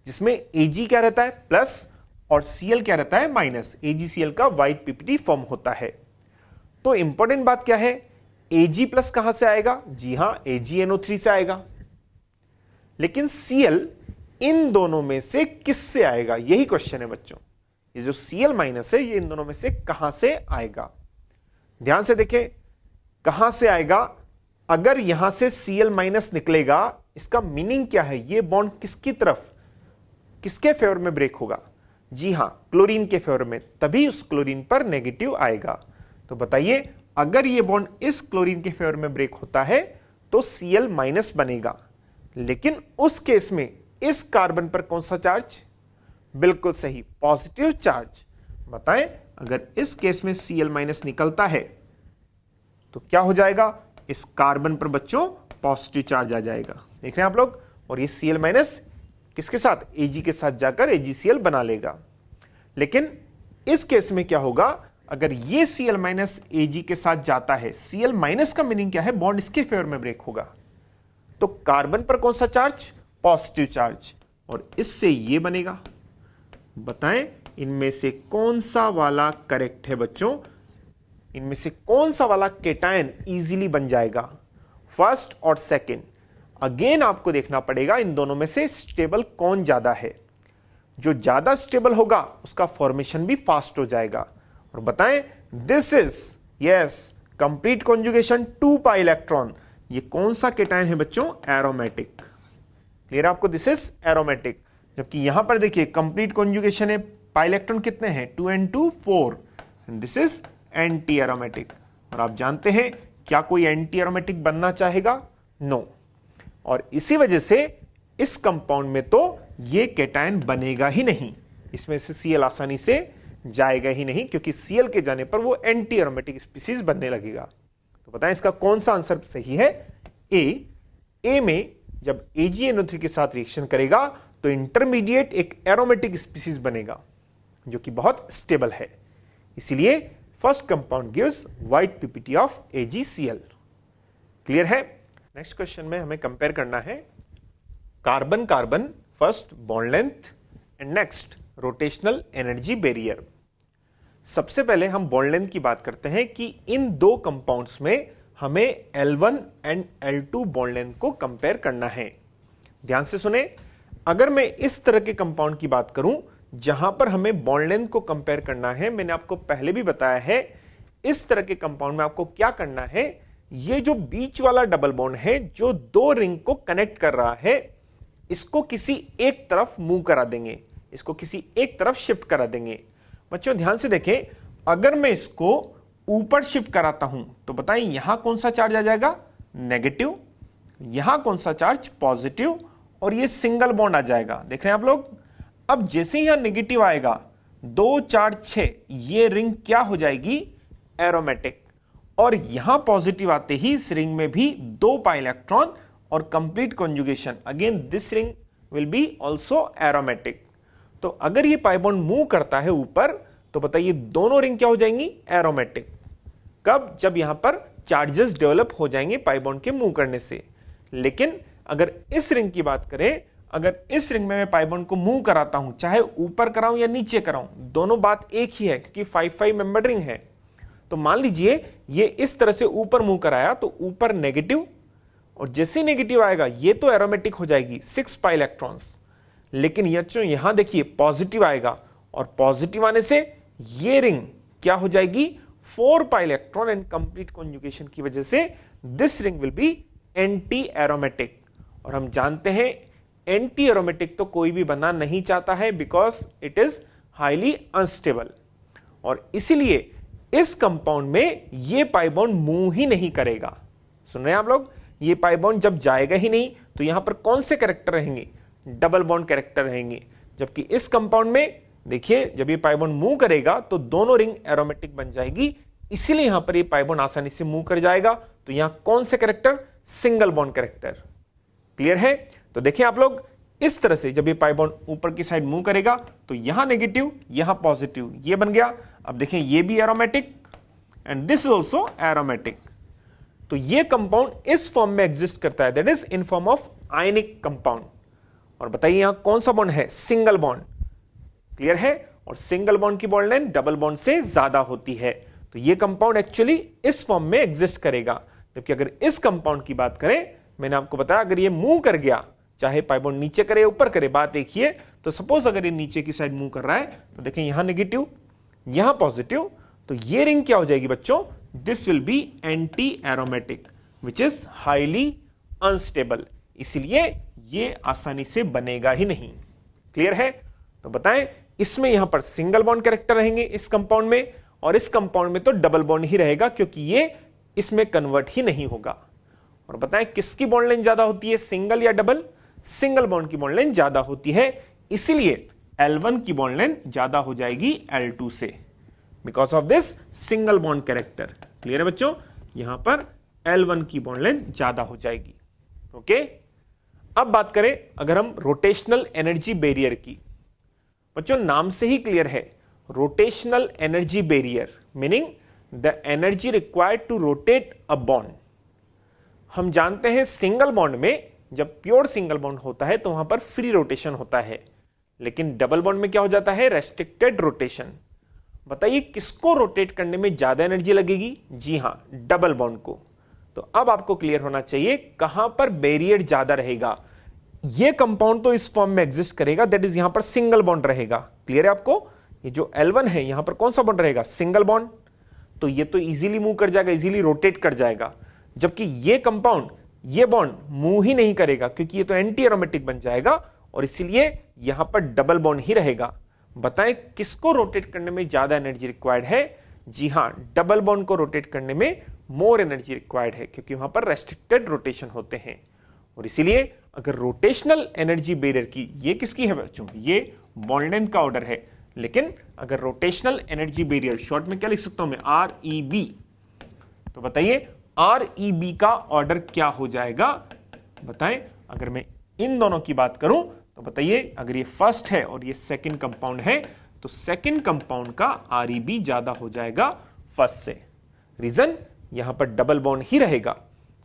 जिसमें Ag क्या रहता है, प्लस, और Cl क्या रहता है, माइनस। AgCl का व्हाइट पीपीटी फॉर्म होता है। तो इंपॉर्टेंट बात क्या है, Ag प्लस कहां से आएगा? जी हां, AgNO3 से आएगा। लेकिन Cl इन दोनों में से किससे आएगा, यही क्वेश्चन है बच्चों। ये जो Cl माइनस है, ये इन दोनों में से कहां से आएगा? ध्यान से देखें, कहां से आएगा? अगर यहां से Cl माइनस निकलेगा, इसका मीनिंग क्या है? ये बॉन्ड किसकी तरफ, किसके फेवर में ब्रेक होगा? जी हां, क्लोरीन के फेवर में, तभी उस क्लोरीन पर नेगेटिव आएगा। तो बताइए, अगर ये बॉन्ड इस क्लोरीन के फेवर में ब्रेक होता है तो Cl माइनस बनेगा, लेकिन उस केस में इस कार्बन पर कौन सा चार्ज? बिल्कुल सही, पॉजिटिव चार्ज। बताएं, अगर इस केस में Cl माइनस निकलता है तो क्या हो जाएगा? इस कार्बन पर बच्चों पॉजिटिव चार्ज आ जाएगा। देख रहे हैं आप लोग? और ये Cl माइनस किसके साथ? Ag के साथ जाकर AgCl बना लेगा। लेकिन इस केस में क्या होगा? अगर ये Cl माइनस Ag के साथ जाता है, Cl माइनस का मीनिंग क्या है? बॉन्ड इसके फेवर में ब्रेक होगा। तो कार्बन पर कौन सा चार्ज? पॉजिटिव चार्ज, और इससे ये बनेगा। बताएं, इनमें से कौन सा वाला करेक्ट है बच्चों? इनमें से कौन सा वाला केटायन इजीली बन जाएगा? फर्स्ट और सेकंड। अगेन आपको देखना पड़ेगा इन दोनों में से स्टेबल कौन ज्यादा है। जो ज्यादा स्टेबल होगा उसका फॉर्मेशन भी फास्ट हो जाएगा। और बताएं, this is yes complete conjugation 2 pi electron. ये कौन सा केटायन है बच्चों? एरोमेटिक। क्लियर आपको? This is aromatic. जबकि यहां पर देखिए कंप्लीट कॉन्जुगेशन है, पाई इलेक्ट्रॉन कितने हैं? 2 and 2 4, and this is anti aromatic. और आप जानते हैं, क्या कोई एंटी एरोमेटिक बनना चाहेगा? नो। और इसी वजह से इस कंपाउंड में तो ये केटायन बनेगा ही नहीं, इसमें से Cl आसानी से जाएगा ही नहीं, क्योंकि Cl के जाने पर वो एंटी एरोमेटिक स्पीसीज बनने लगेगा। तो बताएं, इसका कौन सा आंसर सही है? ए में जब AgNO3 के साथ रिएक्शन करेगा तो इंटरमीडिएट एक एरोमेटिक स्पीसीज बनेगा जो कि बहुत स्टेबल है। इसीलिए first compound gives white PPT of AgCl। Clear है? नेक्स्ट क्वेश्चन में हमें कंपेयर करना है carbon carbon first bond length and next rotational energy barrier. सबसे पहले हम बॉन्ड लेंथ की बात करते हैं कि इन दो कंपाउंड्स में हमें L1 and L2 bond length को कंपेयर करना है। ध्यान से सुने, अगर मैं इस तरह के कंपाउंड की बात करूं जहां पर हमें बॉन्ड लेंथ को कंपेयर करना है, मैंने आपको पहले भी बताया है, इस तरह के कंपाउंड में आपको क्या करना है? ये जो बीच वाला डबल बॉन्ड है जो दो रिंग को कनेक्ट कर रहा है, इसको किसी एक तरफ मूव करा देंगे, इसको किसी एक तरफ शिफ्ट करा देंगे। बच्चों ध्यान से देखें, अगर मैं इसको ऊपर शिफ्ट कराता हूं तो बताएं यहां कौन सा चार्ज आ जाएगा? नेगेटिव। यहां कौन सा चार्ज? पॉजिटिव। और ये सिंगल बॉन्ड आ जाएगा। देख रहे हैं आप लोग? अब जैसे ही यहां नेगेटिव आएगा, 2 4 6, ये रिंग क्या हो जाएगी? एरोमेटिक। और यहां पॉजिटिव आते ही इस रिंग में भी 2 पाई इलेक्ट्रॉन और complete conjugation, again this ring will be also aromatic. तो अगर ये पाई बॉन्ड मूव करता है ऊपर, तो बताइए दोनों रिंग क्या हो जाएंगी? एरोमेटिक। कब? जब यहां पर चार्जेस डेवलप हो जाएंगे पाई बॉन्ड के मूव करने से। लेकिन अगर इस रिंग की बात करें, अगर इस रिंग में मैं पाई बॉन्ड को मूव कराता हूं, चाहे ऊपर कराऊं या नीचे कराऊं, दोनों बात एक ही है, क्योंकि 5-5 मेंबर रिंग है। तो मान लीजिए ये इस तरह से ऊपर मूव कराया तो ऊपर नेगेटिव, और जैसे नेगेटिव आएगा ये तो एरोमेटिक हो जाएगी 6 पाई इलेक्ट्रॉन्स। लेकिन यहां देखिए पॉजिटिव आएगा, और पॉजिटिव आने से ये रिंग क्या हो जाएगी? 4 pi electron, and complete conjugation की वजह से this ring will be anti aromatic. और हम जानते हैं एंटी एरोमेटिक तो कोई भी बनना नहीं चाहता है, because it is highly unstable. और इसीलिए इस कंपाउंड में ये पाई बॉन्ड मूव ही नहीं करेगा। सुन रहे हैं आप लोग? ये पाई बॉन्ड जब जाएगा ही नहीं तो यहां पर कौन से कैरेक्टर रहेंगे? डबल बॉन्ड कैरेक्टर रहेंगे। जबकि इस कंपाउंड में देखिए जब ये पाई बॉन्ड मूव करेगा तो दोनों रिंग एरोमेटिक बन जाएगी, इसीलिए यहां पर ये पाई बॉन्ड आसानी से मूव कर जाएगा। तो यहां कौन से character? Single bond character. Clear है? तो देखिए आप लोग, इस तरह से जब ये पाई बॉन्ड ऊपर की साइड मूव करेगा तो यहां नेगेटिव, यहां पॉजिटिव, ये बन गया। अब देखें ये भी aromatic and this is also aromatic. तो ये कंपाउंड इस फॉर्म में एग्जिस्ट करता है, that is in form of ionic compound. और बताइए यहां कौन सा बॉन्ड है? Single bond. क्लियर है? और सिंगल बॉन्ड की बॉन्ड लेंथ डबल बॉन्ड से ज्यादा होती है, तो ये कंपाउंड एक्चुअली इस फॉर्म में एग्जिस्ट करेगा। जबकि अगर इस कंपाउंड की बात करें, मैंने आपको बताया अगर ये मूव कर गया, चाहे पाई बॉन्ड नीचे करे ऊपर करे, बात एक ही है। तो सपोज अगर ये नीचे की साइड मूव कर रहा है तो देखें यहां नेगेटिव, यहां पॉजिटिव, तो ये रिंग क्या हो जाएगी बच्चों? This will be anti aromatic which is highly unstable, इसलिए ये आसानी से बनेगा ही नहीं। क्लियर है? तो बताएं, इसमें यहां पर सिंगल बॉन्ड कैरेक्टर रहेंगे इस कंपाउंड में, और इस कंपाउंड में तो डबल बॉन्ड ही रहेगा क्योंकि ये इसमें कन्वर्ट ही नहीं होगा। और बताएं किसकी बॉन्ड लेंथ ज्यादा होती है, सिंगल या डबल? सिंगल बॉन्ड की बॉन्ड लेंथ ज्यादा होती है, इसलिए L1 की बॉन्ड लेंथ ज्यादा हो जाएगी L2 से, because of this single bond character. Clear है बच्चों? यहां पर L1 की बॉन्ड लेंथ ज्यादा हो जाएगी। ओके, अब बात करें अगर हम रोटेशनल एनर्जी बैरियर की। बच्चों नाम से ही क्लियर है, rotational energy barrier meaning the energy required to rotate a bond. हम जानते हैं सिंगल बॉन्ड में जब प्योर सिंगल बॉन्ड होता है तो वहां पर फ्री रोटेशन होता है, लेकिन डबल बॉन्ड में क्या हो जाता है? Restricted rotation. बताइए किसको रोटेट करने में ज्यादा एनर्जी लगेगी? जी हां, डबल बॉन्ड को। तो अब आपको क्लियर होना चाहिए कहां पर बैरियर ज्यादा रहेगा। ये कंपाउंड तो इस फॉर्म में एग्जिस्ट करेगा, दैट इज यहां पर सिंगल बॉन्ड रहेगा। क्लियर है आपको? ये जो L1 है यहां पर कौन सा बॉन्ड रहेगा? Single bond. तो ये तो इजीली मूव कर जाएगा, इजीली रोटेट कर जाएगा, जबकि ये कंपाउंड ये बॉन्ड मूव ही नहीं करेगा क्योंकि ये तो एंटी एरोमेटिक बन जाएगा, और इसीलिए यहां पर डबल बॉन्ड ही रहेगा। बताएं किसको रोटेट करने में ज्यादा एनर्जी रिक्वायर्ड है? जी हां, डबल बॉन्ड को रोटेट करने में मोर एनर्जी रिक्वायर्ड है क्योंकि वहां पर रेस्ट्रिक्टेड रोटेशन होते हैं। और इसीलिए अगर रोटेशनल एनर्जी बैरियर की, ये किसकी है बच्चों? ये बॉन्ड लेंथ का ऑर्डर है, लेकिन अगर रोटेशनल एनर्जी बैरियर शॉर्ट में क्या लिख सकता हूं मैं? REB। तो बताइए REB का ऑर्डर क्या हो जाएगा? बताएं, अगर मैं इन दोनों की बात करूं तो बताइए अगर ये फर्स्ट है और ये सेकंड कंपाउंड है तो सेकंड कंपाउंड का REB ज्यादा हो जाएगा फर्स्ट से। रीजन, यहां पर डबल बॉन्ड ही रहेगा,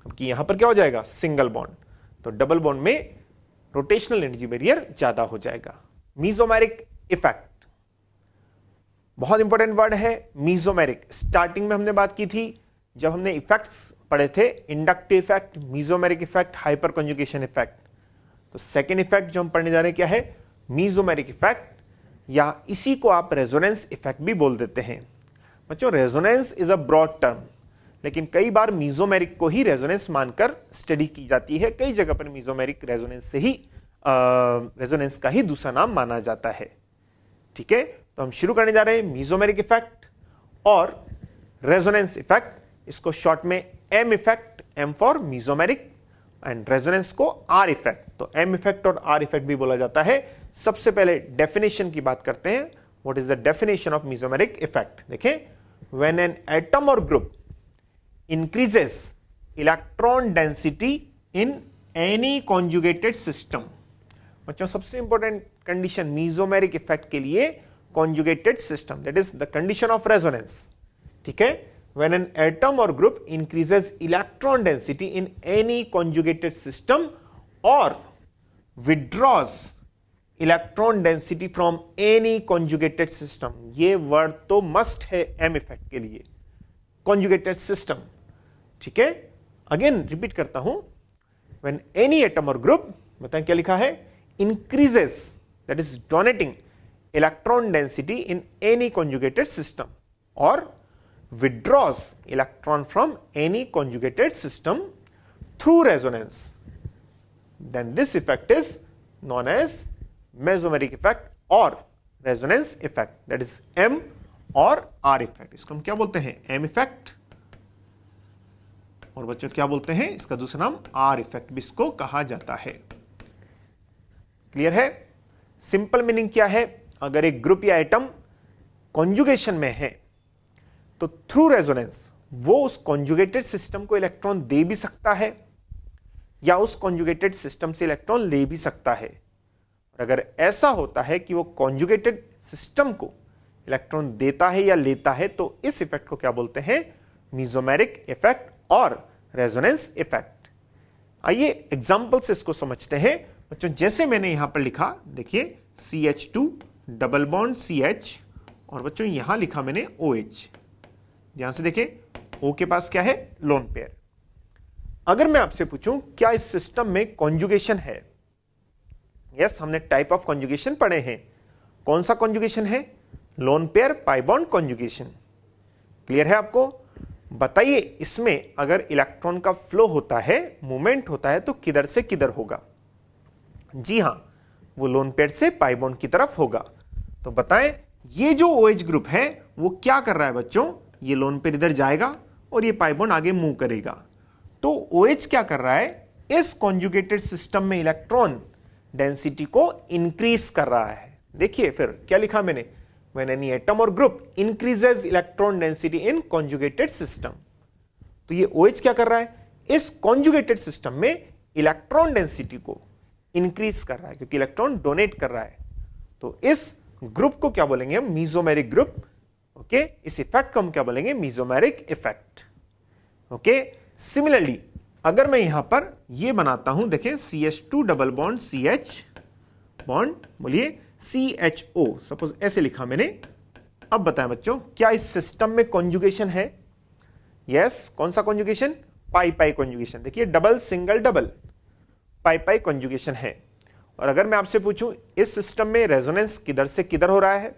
क्योंकि यहां पर क्या हो जाएगा? Single bond. तो डबल बॉन्ड में रोटेशनल एनर्जी बैरियर ज्यादा हो जाएगा। मीजोमेरिक इफेक्ट बहुत इंपॉर्टेंट वर्ड है। मीजोमेरिक स्टार्टिंग में हमने बात की थी जब हमने इफेक्ट्स पढ़े थे, inductive effect, mesomeric effect, hyper conjugation effect. तो सेकेंड इफेक्ट जो हम पढ़ने जा रहे हैं क्या है? मीजोमेरिक इफेक्ट, या इसी को आप रेजोनेंस इफेक्ट भी बोल देते हैं। बच्चों resonance is a broad term, लेकिन कई बार मीजोमेरिक को ही रेजोनेंस मानकर स्टडी की जाती है। कई जगह पर मीजोमेरिक रेजोनेंस से ही रेजोनेंस का ही दूसरा नाम माना जाता है। ठीक है, तो हम शुरू करने जा रहे हैं mesomeric effect or resonance effect. इसको शॉर्ट में M effect, M for mesomeric, and resonance को R इफेक्ट। तो M इफेक्ट और R इफेक्ट भी बोला जाता है। सबसे पहले डेफिनेशन की बात करते हैं। What is the definition of mesomeric effect? देखें, व्हेन एन एटम और group increases electron density in any conjugated system। बच्चों सबसे इंपॉर्टेंट कंडीशन मीजोमेरिक इफेक्ट के लिए conjugated system, that is the condition of resonance। ठीक है, when an atom or group increases electron density in any conjugated system or withdraws electron density from any conjugated system। ये वर्ड तो मस्ट है M इफेक्ट के लिए, conjugated system। ठीक है, अगेन रिपीट करता हूं, व्हेन एनी एटम और ग्रुप, बताएं क्या लिखा है? Increases, that is donating electron density in any conjugated system, or withdraws electron from any conjugated system through resonance, then this effect is known as mesomeric effect or resonance effect, that is M or R effect. इसको हम क्या बोलते हैं? M इफेक्ट, और बच्चों क्या बोलते हैं? इसका दूसरा नाम R इफेक्ट भी इसको कहा जाता है। क्लियर है? सिंपल मीनिंग क्या है? अगर एक ग्रुप या एटम कॉन्जुगेशन में है तो थ्रू रेजोनेंस वो उस कॉन्जुगेटेड सिस्टम को इलेक्ट्रॉन दे भी सकता है या उस कॉन्जुगेटेड सिस्टम से इलेक्ट्रॉन ले भी सकता है। और अगर ऐसा होता है कि वो कॉन्जुगेटेड सिस्टम को इलेक्ट्रॉन देता है या लेता है तो इस इफेक्ट को क्या बोलते हैं? Mesomeric effect or resonance effect. आइए एग्जांपल से इसको समझते हैं बच्चों। जैसे मैंने यहां पर लिखा, देखिए CH2 डबल बॉन्ड CH, और बच्चों यहां लिखा मैंने OH। ध्यान से देखें, O के पास क्या है? Lone pair. अगर मैं आपसे पूछूं क्या इस सिस्टम में कॉन्जुगेशन है? यस, हमने टाइप ऑफ कॉन्जुगेशन पढ़े हैं। कौन सा कॉन्जुगेशन है? Lone pair pi bond conjugation. Clear है आपको? बताइए, इसमें अगर इलेक्ट्रॉन का फ्लो होता है, मूवमेंट होता है, तो किधर से किधर होगा? जी हां, वो लोन पेयर से पाई बॉन्ड की तरफ होगा। तो बताएं, ये जो OH ग्रुप है वो क्या कर रहा है बच्चों? ये लोन पेयर इधर जाएगा और ये पाई बॉन्ड आगे मूव करेगा। तो OH क्या कर रहा है? इस कॉन्जुगेटेड सिस्टम में इलेक्ट्रॉन डेंसिटी को इंक्रीज कर रहा है। देखिए फिर क्या लिखा मैंने? When any atom or group increases electron density in conjugated system, तो ये OH क्या कर रहा है? इस कॉन्जुगेटेड सिस्टम में इलेक्ट्रॉन डेंसिटी को इंक्रीज कर रहा है क्योंकि इलेक्ट्रॉन डोनेट कर रहा है। तो इस ग्रुप को क्या बोलेंगे हम? Mesomeric group. ओके, इस इफेक्ट को हम क्या बोलेंगे? Mesomeric effect. ओके, सिमिलरली अगर मैं यहां पर ये बनाता हूं, देखें CH2 double bond CH bond, बोलिए CHO, सपोज ऐसे लिखा मैंने। अब बताएं बच्चों, क्या इस सिस्टम में कॉन्जुगेशन है? यस, कौन सा कॉन्जुगेशन? पाई पाई कॉन्जुगेशन। देखिए डबल सिंगल डबल पाई पाई कॉन्जुगेशन है। और अगर मैं आपसे पूछूं इस सिस्टम में रेजोनेंस किधर से किधर हो रहा है?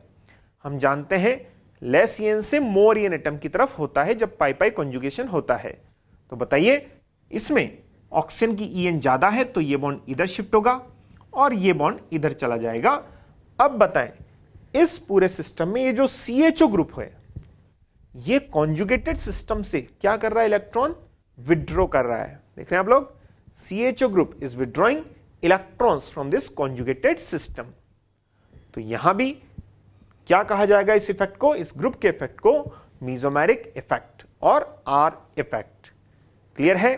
हम जानते हैं लेस EN से मोर EN एटम की तरफ होता है जब पाई पाई कॉन्जुगेशन होता है। तो बताइए, इसमें ऑक्सीजन की EN ज्यादा है तो ये बॉन्ड इधर शिफ्ट होगा और ये बॉन्ड इधर चला जाएगा। अब बताएं, इस पूरे सिस्टम में ये जो CHO ग्रुप है ये कॉन्जुगेटेड सिस्टम से क्या कर रहा है? इलेक्ट्रॉन विड्रॉ कर रहा है। देख रहे हैं आप लोग? CHO group is withdrawing electrons from this conjugated system. तो यहां भी क्या कहा जाएगा इस इफेक्ट को? इस ग्रुप के इफेक्ट को मीजोमेरिक इफेक्ट और R इफेक्ट। क्लियर है?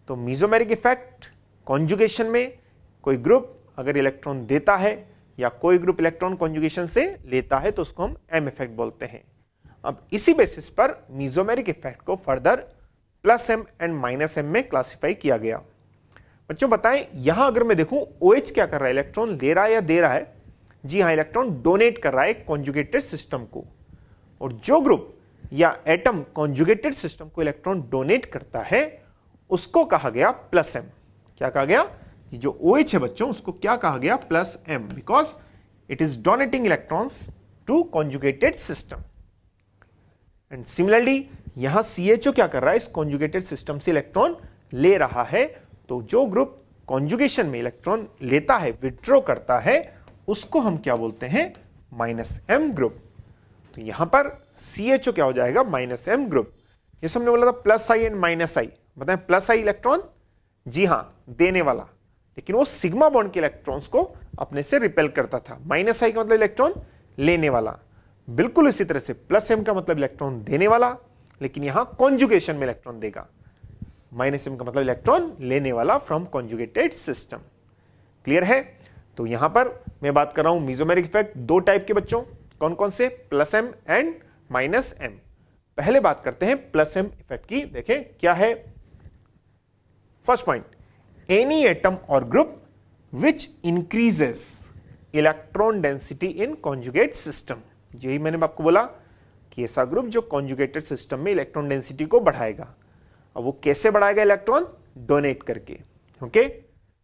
तो मीजोमेरिक इफेक्ट, कॉन्जुगेशन में कोई ग्रुप अगर इलेक्ट्रॉन देता है या कोई ग्रुप इलेक्ट्रॉन कॉन्जुगेशन से लेता है तो उसको हम M इफेक्ट बोलते हैं। अब इसी बेसिस पर मीजोमेरिक इफेक्ट को फर्दर +M एंड -M में क्लासिफाई किया गया। बच्चों बताएं, यहां अगर मैं देखूं OH क्या कर रहा है? इलेक्ट्रॉन ले रहा है या दे रहा है? जी हां, इलेक्ट्रॉन डोनेट कर रहा है कॉन्जुगेटेड सिस्टम को। और जो ग्रुप या एटम कॉन्जुगेटेड सिस्टम को इलेक्ट्रॉन डोनेट करता है उसको कहा गया +M। क्या कहा गया? जो OH है बच्चों उसको क्या कहा गया? +M, because it is donating electrons to conjugated system. And similarly यहां CHO क्या कर रहा है? इस कॉन्जुगेटेड सिस्टम से इलेक्ट्रॉन ले रहा है। तो जो ग्रुप कॉन्जुगेशन में इलेक्ट्रॉन लेता है, विड्रॉ करता है, उसको हम क्या बोलते हैं? -M group. तो यहां पर CHO क्या हो जाएगा? -M group. जैसे हमने बोला था +I एंड -I, बताएं +I इलेक्ट्रॉन, जी हां, देने वाला, लेकिन वो सिग्मा बॉन्ड के इलेक्ट्रॉन्स को अपने से रिपेल करता था। -I का मतलब इलेक्ट्रॉन लेने वाला। बिल्कुल इसी तरह से +M का मतलब इलेक्ट्रॉन देने वाला, लेकिन यहां कॉन्जुगेशन में इलेक्ट्रॉन देगा। -M का मतलब इलेक्ट्रॉन लेने वाला फ्रॉम कॉन्जुगेटेड सिस्टम। क्लियर है? तो यहां पर मैं बात कर रहा हूं मीजोमेरिक इफेक्ट दो टाइप के बच्चों। कौन कौन से? +M and -M। पहले बात करते हैं +M इफेक्ट की। देखें क्या है? फर्स्ट पॉइंट, एनी एटम और group which increases electron density in conjugate system. यही मैंने आपको बोला कि ऐसा ग्रुप जो कॉन्जुगेटेड सिस्टम में इलेक्ट्रॉन डेंसिटी को बढ़ाएगा। अब वो कैसे बढ़ाएगा? इलेक्ट्रॉन डोनेट करके। ओके,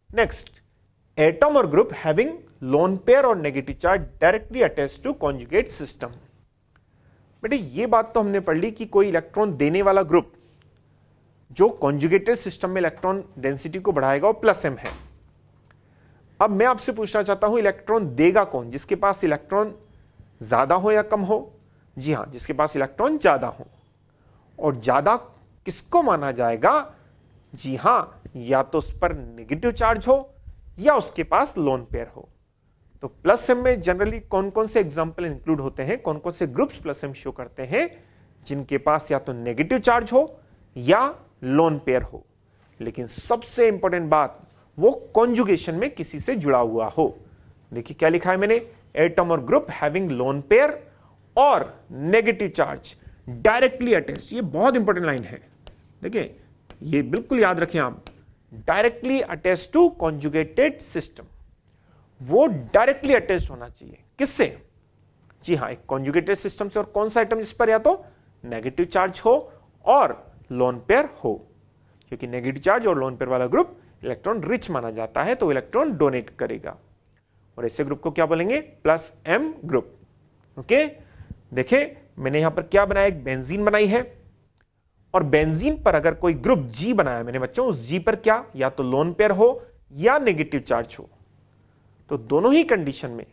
नेक्स्ट, एटम और ग्रुप हैविंग लोन पेयर और negative charge directly attached to conjugate system. बेटे ये बात तो हमने पढ़ ली कि कोई इलेक्ट्रॉन देने वाला ग्रुप जो कॉन्जुगेटेड सिस्टम में इलेक्ट्रॉन डेंसिटी को बढ़ाएगा वो +M है। अब मैं आपसे पूछना चाहता हूं इलेक्ट्रॉन देगा कौन? जिसके पास इलेक्ट्रॉन ज्यादा हो या कम हो? जी हां, जिसके पास इलेक्ट्रॉन ज्यादा हो। और ज्यादा किसको माना जाएगा? जी हां, या तो उस पर नेगेटिव चार्ज हो या उसके पास लोन पेयर हो। तो प्लस एम में जनरली कौन कौन से एग्जाम्पल इंक्लूड होते हैं, कौन कौन से ग्रुप्स प्लस एम शो करते हैं, जिनके पास या तो नेगेटिव चार्ज हो या लोन पेयर हो, लेकिन सबसे इंपॉर्टेंट बात वो कॉन्जुगेशन में किसी से जुड़ा हुआ हो। देखिए क्या लिखा है मैंने, एटम और ग्रुप हैविंग लोन पेयर और नेगेटिव चार्ज डायरेक्टली अटैच्ड। ये बहुत इंपॉर्टेंट लाइन है, देखिए ये बिल्कुल याद रखें आप, directly attached to conjugated system. वो डायरेक्टली अटैच्ड होना चाहिए किससे, जी हां, एक कॉन्जुगेटेड सिस्टम से। और कौन सा आइटम जिस पर या तो नेगेटिव चार्ज हो और लोन पेयर हो, क्योंकि नेगेटिव चार्ज और लोन पेयर वाला ग्रुप इलेक्ट्रॉन रिच माना जाता है, तो इलेक्ट्रॉन डोनेट करेगा। और ऐसे ग्रुप को क्या बोलेंगे, प्लस एम ग्रुप। ओके, देखिए मैंने यहां पर क्या बनाया, एक बेंजीन बनाई है, और बेंजीन पर अगर कोई ग्रुप जी बनाया मैंने बच्चों, उस जी पर क्या या तो लोन पेयर हो या नेगेटिव चार्ज हो, तो दोनों ही कंडीशन में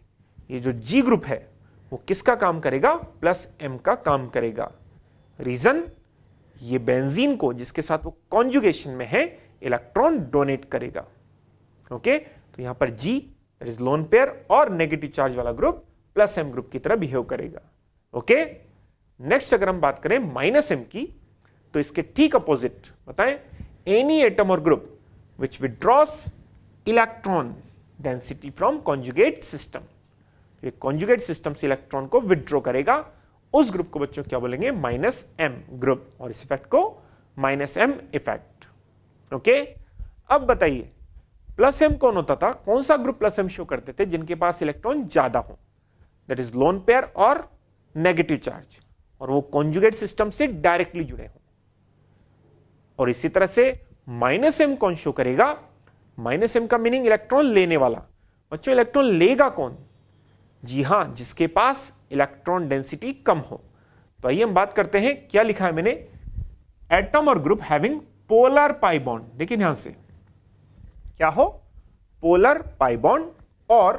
ये जो जी ग्रुप है वो किसका काम करेगा, प्लस एम का काम करेगा। रीजन, ये बेंजीन को जिसके साथ वो कॉन्जुगेशन में है इलेक्ट्रॉन डोनेट करेगा। ओके, तो यहां पर जी दैट इज लोन पेयर और नेगेटिव चार्ज वाला ग्रुप प्लस एम ग्रुप की तरह बिहेव करेगा। ओके, नेक्स्ट अगर हम बात करें माइनस एम की, तो इसके ठीक अपोजिट बताएं, एनी एटम और group which withdraws electron density from conjugate system, ये कॉन्जुगेट सिस्टम से इलेक्ट्रॉन को विड्रॉ करेगा, उस ग्रुप को बच्चों क्या बोलेंगे, माइनस एम ग्रुप, और इस इफेक्ट को माइनस एम इफेक्ट। ओके, अब बताइए प्लस एम कौन होता था, कौन सा ग्रुप प्लस एम शो करते थे, जिनके पास इलेक्ट्रॉन ज्यादा हो, दैट इज लोन पेयर और नेगेटिव चार्ज, और वो कॉन्जुगेट सिस्टम से डायरेक्टली जुड़े हों। और इसी तरह से माइनस एम कौन शो करेगा, माइनस एम का मीनिंग इलेक्ट्रॉन लेने वाला। बच्चों इलेक्ट्रॉन लेगा कौन, जी हां, जिसके पास इलेक्ट्रॉन डेंसिटी कम हो। तो आइए हम बात करते हैं, क्या लिखा है मैंने, एटम और group having polar pi bond. देखिए ध्यान से, क्या हो, polar pi bond or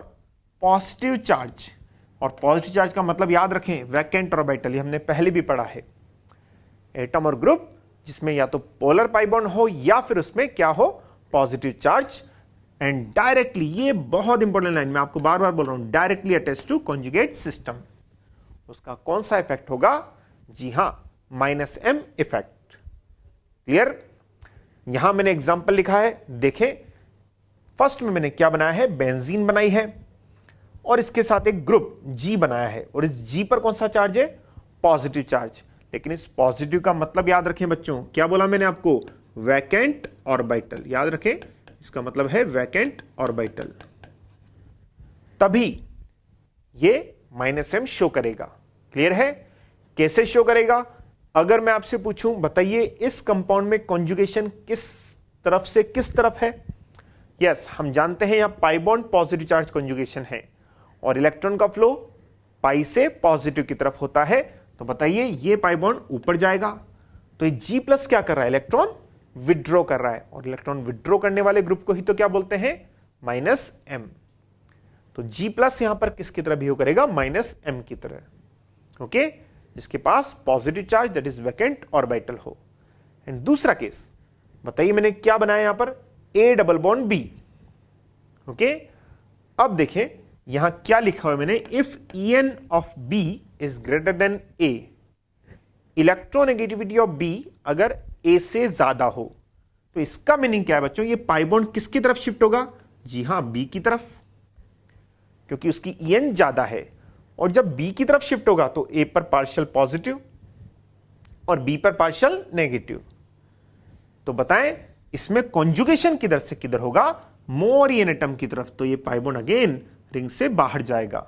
positive charge. और पॉजिटिव चार्ज का मतलब याद रखें, वैकेंट ऑर्बिटल, ये हमने पहले भी पढ़ा है। एटम और ग्रुप जिसमें या तो पोलर पाई बॉन्ड हो या फिर उसमें क्या हो, पॉजिटिव चार्ज, एंड डायरेक्टली, ये बहुत इंपॉर्टेंट लाइन मैं आपको बार बार बोल रहा हूं, directly attach to conjugate system. उसका कौन सा इफेक्ट होगा, जी हां, माइनस एम इफेक्ट। क्लियर, यहां मैंने एग्जांपल लिखा है, देखें फर्स्ट में मैंने क्या बनाया है, बेंजीन बनाई है, और इसके साथ एक ग्रुप जी बनाया है, और इस जी पर कौन सा चार्ज है, पॉजिटिव चार्ज। लेकिन इस पॉजिटिव का मतलब याद रखें बच्चों, क्या बोला मैंने आपको, वैकेंट ऑर्बिटल, याद रखें इसका मतलब है वैकेंट ऑर्बिटल, तभी ये माइनस एम शो करेगा। क्लियर है, कैसे शो करेगा, अगर मैं आपसे पूछूं बताइए इस कंपाउंड में कॉन्जुगेशन किस तरफ से किस तरफ है। यस, हम जानते हैं यहां pi bond positive charge conjugation है, और इलेक्ट्रॉन का फ्लो पाई से पॉजिटिव की तरफ होता है। तो बताइए ये पाई बॉन्ड ऊपर जाएगा, तो ये जी प्लस क्या कर रहा है, इलेक्ट्रॉन विड्रॉ कर रहा है, और इलेक्ट्रॉन विड्रॉ करने वाले ग्रुप को ही तो क्या बोलते हैं, माइनस एम। तो जी प्लस यहां पर किसकी तरह बिहेव करेगा, माइनस एम की तरह। ओके, जिसके पास positive charge that is vacant orbital हो। एंड दूसरा केस बताइए मैंने क्या बनाया यहां पर, A double bond B. Okay, अब देखें यहां क्या लिखा हुआ है मैंने, if En of B is greater than A, electronegativity of B अगर ए से ज्यादा हो, तो इसका मीनिंग क्या है बच्चों, ये पाई बॉन्ड किसकी तरफ शिफ्ट होगा, जी हां, बी की तरफ, क्योंकि उसकी En ज्यादा है। और जब बी की तरफ शिफ्ट होगा तो ए पर पार्शियल पॉजिटिव और बी पर पार्शियल नेगेटिव। तो बताएं इसमें कॉन्जुगेशन किधर से किधर होगा, मोर एन एटम की तरफ, तो ये पाई बॉन्ड अगेन रिंग से बाहर जाएगा।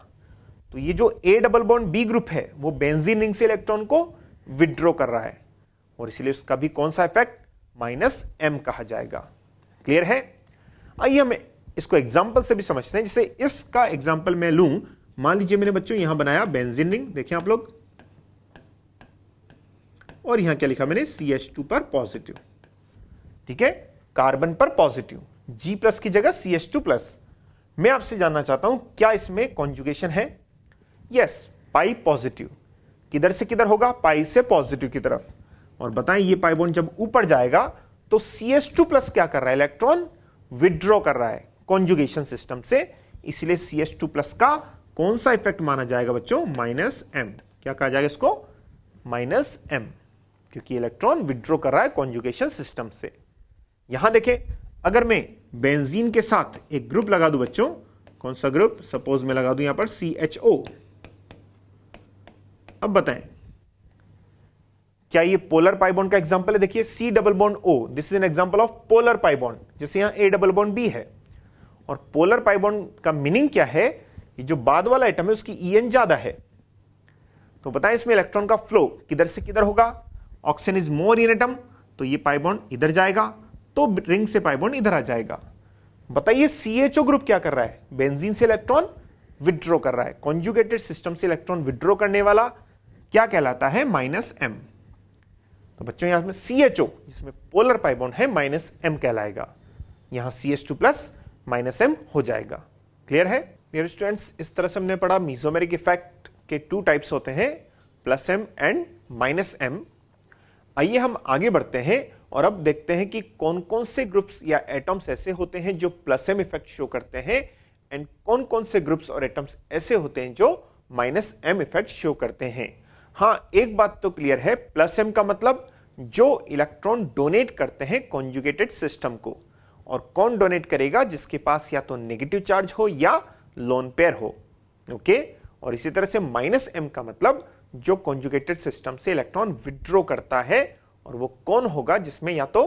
तो ये जो A double bond B group है वो बेंजीन रिंग से इलेक्ट्रॉन को विड्रॉ कर रहा है, और इसलिए उसका भी कौन सा इफेक्ट, माइनस एम कहा जाएगा। क्लियर है, आइए हम इसको एग्जांपल से भी समझते हैं। जैसे इसका एग्जांपल मैं लूं, मान लीजिए मैंने बच्चों यहां बनाया बेंजीन रिंग, देखें आप लोग, और यहां क्या लिखा मैंने, CH2 पर पॉजिटिव, ठीक है, कार्बन पर पॉजिटिव, G प्लस की जगह CH2 प्लस। मैं आपसे जानना चाहता हूं क्या इसमें कॉन्जुगेशन है, यस, पाई पॉजिटिव, किधर से किधर होगा, पाई से पॉजिटिव की तरफ। और बताएं ये पाई बॉन्ड जब ऊपर जाएगा तो CH2 प्लस क्या कर रहा है, इलेक्ट्रॉन विड्रॉ कर रहा है कॉन्जुगेशन सिस्टम से, इसलिए CH2 प्लस का कौन सा इफेक्ट माना जाएगा बच्चों? -m। क्या कहा जाएगा इसको? -m, क्योंकि इलेक्ट्रॉन विड्रॉ कर रहा है कॉन्जुगेशन सिस्टम से। यहां देखें, अगर मैं बेंजीन के साथ एक ग्रुप लगा दूं बच्चों, कौन सा ग्रुप? सपोज मैं लगा दूं यहां पर CHO। अब बताएं, क्या ये पोलर पाई बॉन्ड का एग्जांपल है? देखिए C double bond O, this is an example of polar pi bond, जैसे यहां A डबल बॉन्ड B है। और पोलर पाई बॉन्ड का मीनिंग क्या है? ये जो बाद वाला एटम है उसकी En ज्यादा है। तो बताएं इसमें इलेक्ट्रॉन का फ्लो किधर से किधर होगा? Oxygen is more in atom, तो ये पाई बॉन्ड इधर जाएगा, तो रिंग से पाई बॉन्ड इधर आ जाएगा। बताइए CHO ग्रुप क्या कर रहा है? बेंजीन से इलेक्ट्रॉन विड्रॉ कर रहा है। कॉन्जुगेटेड सिस्टम से इलेक्ट्रॉन विड्रॉ करने वाला क्या कहलाता है? -m। तो बच्चों यहां में CHO जिसमें पोलर पाई बॉन्ड है -m कहलाएगा। यहां CH2 प्लस -m हो जाएगा। क्लियर है? डियर स्टूडेंट्स, इस तरह से हमने पढ़ा मीसोमेरिक इफेक्ट के 2 टाइप्स होते हैं, +m एंड -m। आइए हम आगे बढ़ते हैं और अब देखते हैं कि कौन कौन से ग्रुप्स या एटम्स ऐसे होते हैं जो +m इफेक्ट शो करते हैं एंड कौन कौन से ग्रुप्स और एटम्स ऐसे होते हैं जो -m इफेक्ट शो करते हैं। हां, एक बात तो क्लियर है, +m का मतलब जो इलेक्ट्रॉन डोनेट करते हैं कॉन्जुगेटेड सिस्टम को। और कौन डोनेट करेगा? जिसके पास या तो नेगेटिव चार्ज हो या लोन पेयर हो। ओके, और इसी तरह से -m का मतलब जो कॉन्जुगेटेड सिस्टम से इलेक्ट्रॉन विड्रॉ करता है, और वो कौन होगा? जिसमें या तो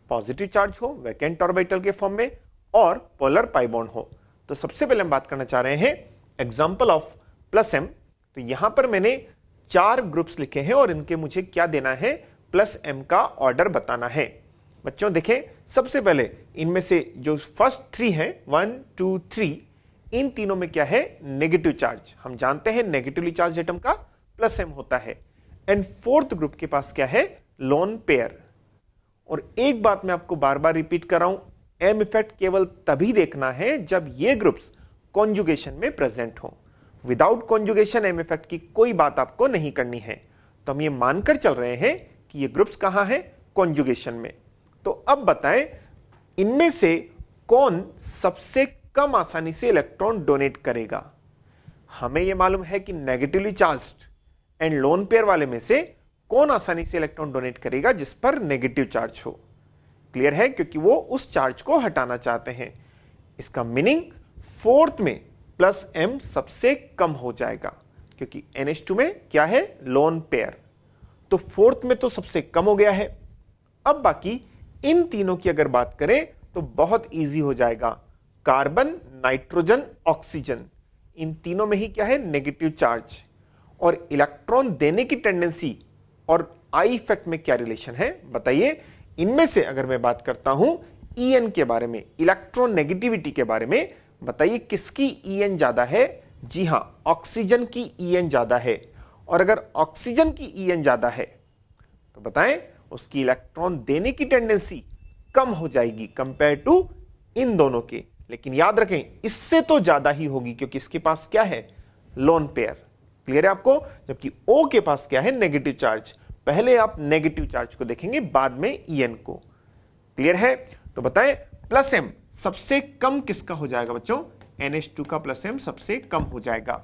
पॉजिटिव चार्ज हो वैकेंट ऑर्बिटल के फॉर्म में और पोलर पाई बॉन्ड हो। तो सबसे पहले हम बात करना चाह रहे हैं एग्जांपल ऑफ +m। तो यहां पर मैंने 4 ग्रुप्स लिखे हैं और इनके मुझे क्या देना है? +m का ऑर्डर बताना है। बच्चों देखें, सबसे पहले इनमें से जो फर्स्ट 3 हैं 1 2 3, इन तीनों में क्या है? Negative charge. हम जानते हैं नेगेटिवली चार्ज एटम का +m होता है। एंड फोर्थ ग्रुप के पास क्या है? Lone pair. और एक बात मैं आपको बार बार रिपीट कर रहा हूं, m इफेक्ट केवल तभी देखना है जब ये ग्रुप्स कॉन्जुगेशन में प्रेजेंट हो। विदाउट कॉन्जुगेशन m इफेक्ट की कोई बात आपको नहीं करनी है। तो हम ये मानकर चल रहे हैं कि ये ग्रुप्स कहां है? कॉन्जुगेशन में। तो अब बताएं, इनमें से कौन सबसे कम आसानी से इलेक्ट्रॉन डोनेट करेगा? हमें यह मालूम है कि negatively charged and lone pair वाले में से कौन आसानी से इलेक्ट्रॉन डोनेट करेगा जिस पर नेगेटिव चार्ज हो। क्लियर है? क्योंकि वो उस चार्ज को हटाना चाहते हैं। इसका मीनिंग फोर्थ में +m सबसे कम हो जाएगा, क्योंकि NH2 में क्या है? Lone pair. तो फोर्थ में तो सबसे कम हो गया है। अब बाकी इन तीनों की अगर बात करें तो बहुत इजी हो जाएगा। कार्बन, नाइट्रोजन, ऑक्सीजन, इन तीनों में ही क्या है? Negative charge. और इलेक्ट्रॉन देने की टेंडेंसी और आई इफेक्ट में क्या रिलेशन है? बताइए। इनमें से अगर मैं बात करता हूं En के बारे में, इलेक्ट्रॉन नेगेटिविटी के बारे में, बताइए किसकी En ज्यादा है? जी हां, ऑक्सीजन की En ज्यादा है। और अगर ऑक्सीजन की En ज्यादा है तो बताएं उसकी इलेक्ट्रॉन देने की टेंडेंसी कम हो जाएगी कंपेयर टू इन दोनों के। लेकिन याद रखें, इससे तो ज्यादा ही होगी, क्योंकि इसके पास क्या है? Lone pair. क्लियर है आपको? जबकि O के पास क्या है? Negative charge. पहले आप नेगेटिव चार्ज को देखेंगे, बाद में En को। क्लियर है? तो बताएं +m सबसे कम किसका हो जाएगा बच्चों? NH2 का +m सबसे कम हो जाएगा।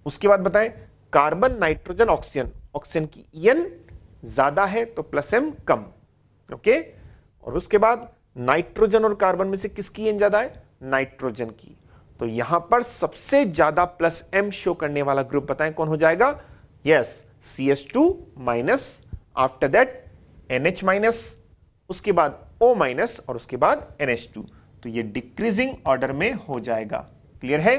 उसके बाद बताएं कार्बन, नाइट्रोजन, ऑक्सीजन, ऑक्सीजन की En ज्यादा है तो +m कम। ओके, और उसके बाद नाइट्रोजन और कार्बन में से किसकी En ज्यादा है? नाइट्रोजन की। तो यहां पर सबसे ज्यादा +m शो करने वाला ग्रुप बताएं कौन हो जाएगा? Yes, CH2 minus, after that NH-, उसके बाद O- और उसके बाद NH2। तो ये डिक्रीजिंग ऑर्डर में हो जाएगा। क्लियर है?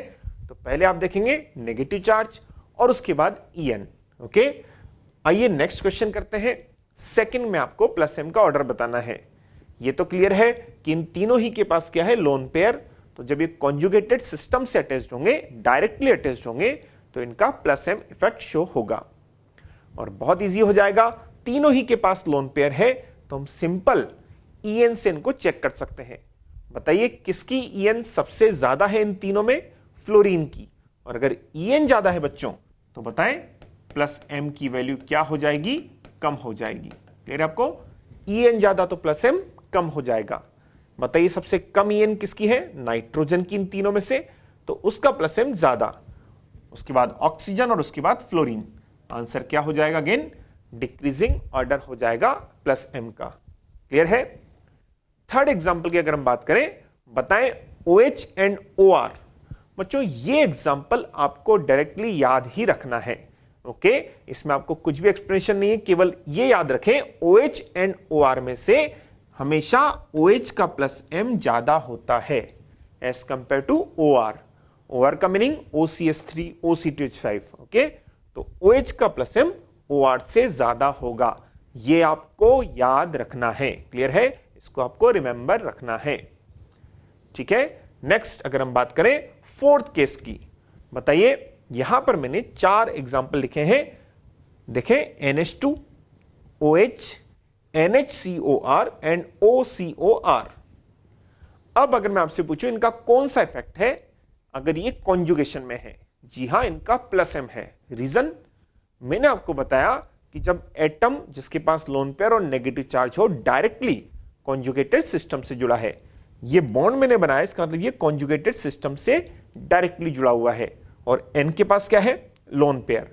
तो पहले आप देखेंगे नेगेटिव चार्ज और उसके बाद En। ओके, आइए नेक्स्ट क्वेश्चन करते हैं। सेकंड में आपको +m का ऑर्डर बताना है। ये तो क्लियर है कि इन तीनों ही के पास क्या है? Lone pair. तो जब ये कॉन्जुगेटेड सिस्टम से अटैच्ड होंगे, डायरेक्टली अटैच्ड होंगे, तो इनका +m इफेक्ट शो होगा। और बहुत इजी हो जाएगा, तीनों ही के पास लोन पेयर है, तो हम सिंपल En से इनको चेक कर सकते हैं। बताइए किसकी En सबसे ज्यादा है इन तीनों में? फ्लोरीन की। और अगर En ज्यादा है बच्चों, तो बताएं +m की वैल्यू क्या हो जाएगी? कम हो जाएगी। क्लियर है आपको? En ज्यादा तो +m कम हो जाएगा। बताइए सबसे कम En किसकी है? नाइट्रोजन की इन तीनों में से। तो उसका प्लस एम ज्यादा, उसके बाद ऑक्सीजन और उसके बाद फ्लोरीन। आंसर क्या हो जाएगा? अगेन डिक्रीजिंग ऑर्डर हो जाएगा प्लस एम का। क्लियर है? थर्ड एग्जांपल की अगर हम बात करें, बताएं OH एंड OR। बच्चों ये एग्जांपल आपको डायरेक्टली याद ही रखना है। ओके, इसमें आपको कुछ भी एक्सप्लेनेशन नहीं है, केवल ये याद रखें OH एंड OR में से हमेशा OH का प्लस एम ज्यादा होता है as compare to OR। OR का मीनिंग OCS3 OC2H5। ओके, तो OH का प्लस एम OR से ज्यादा होगा, ये आपको याद रखना है। क्लियर है? इसको आपको रिमेंबर रखना है। ठीक है, नेक्स्ट अगर हम बात करें फोर्थ केस की, बताइए यहां पर मैंने 4 एग्जाम्पल लिखे हैं। देखें NH2, OH, NHCOR and OCOR। अब अगर मैं आपसे पूछूं इनका कौन सा इफेक्ट है अगर ये कॉन्जुगेशन में है? जी हां, इनका प्लस एम है। रीजन मैंने आपको बताया कि जब एटम जिसके पास लोन पेयर और नेगेटिव चार्ज हो डायरेक्टली कॉन्जुगेटेड सिस्टम से जुड़ा है, ये बॉन्ड मैंने बनाया, इसका मतलब ये कॉन्जुगेटेड सिस्टम से डायरेक्टली जुड़ा हुआ है, और एन के पास क्या है? Lone pair.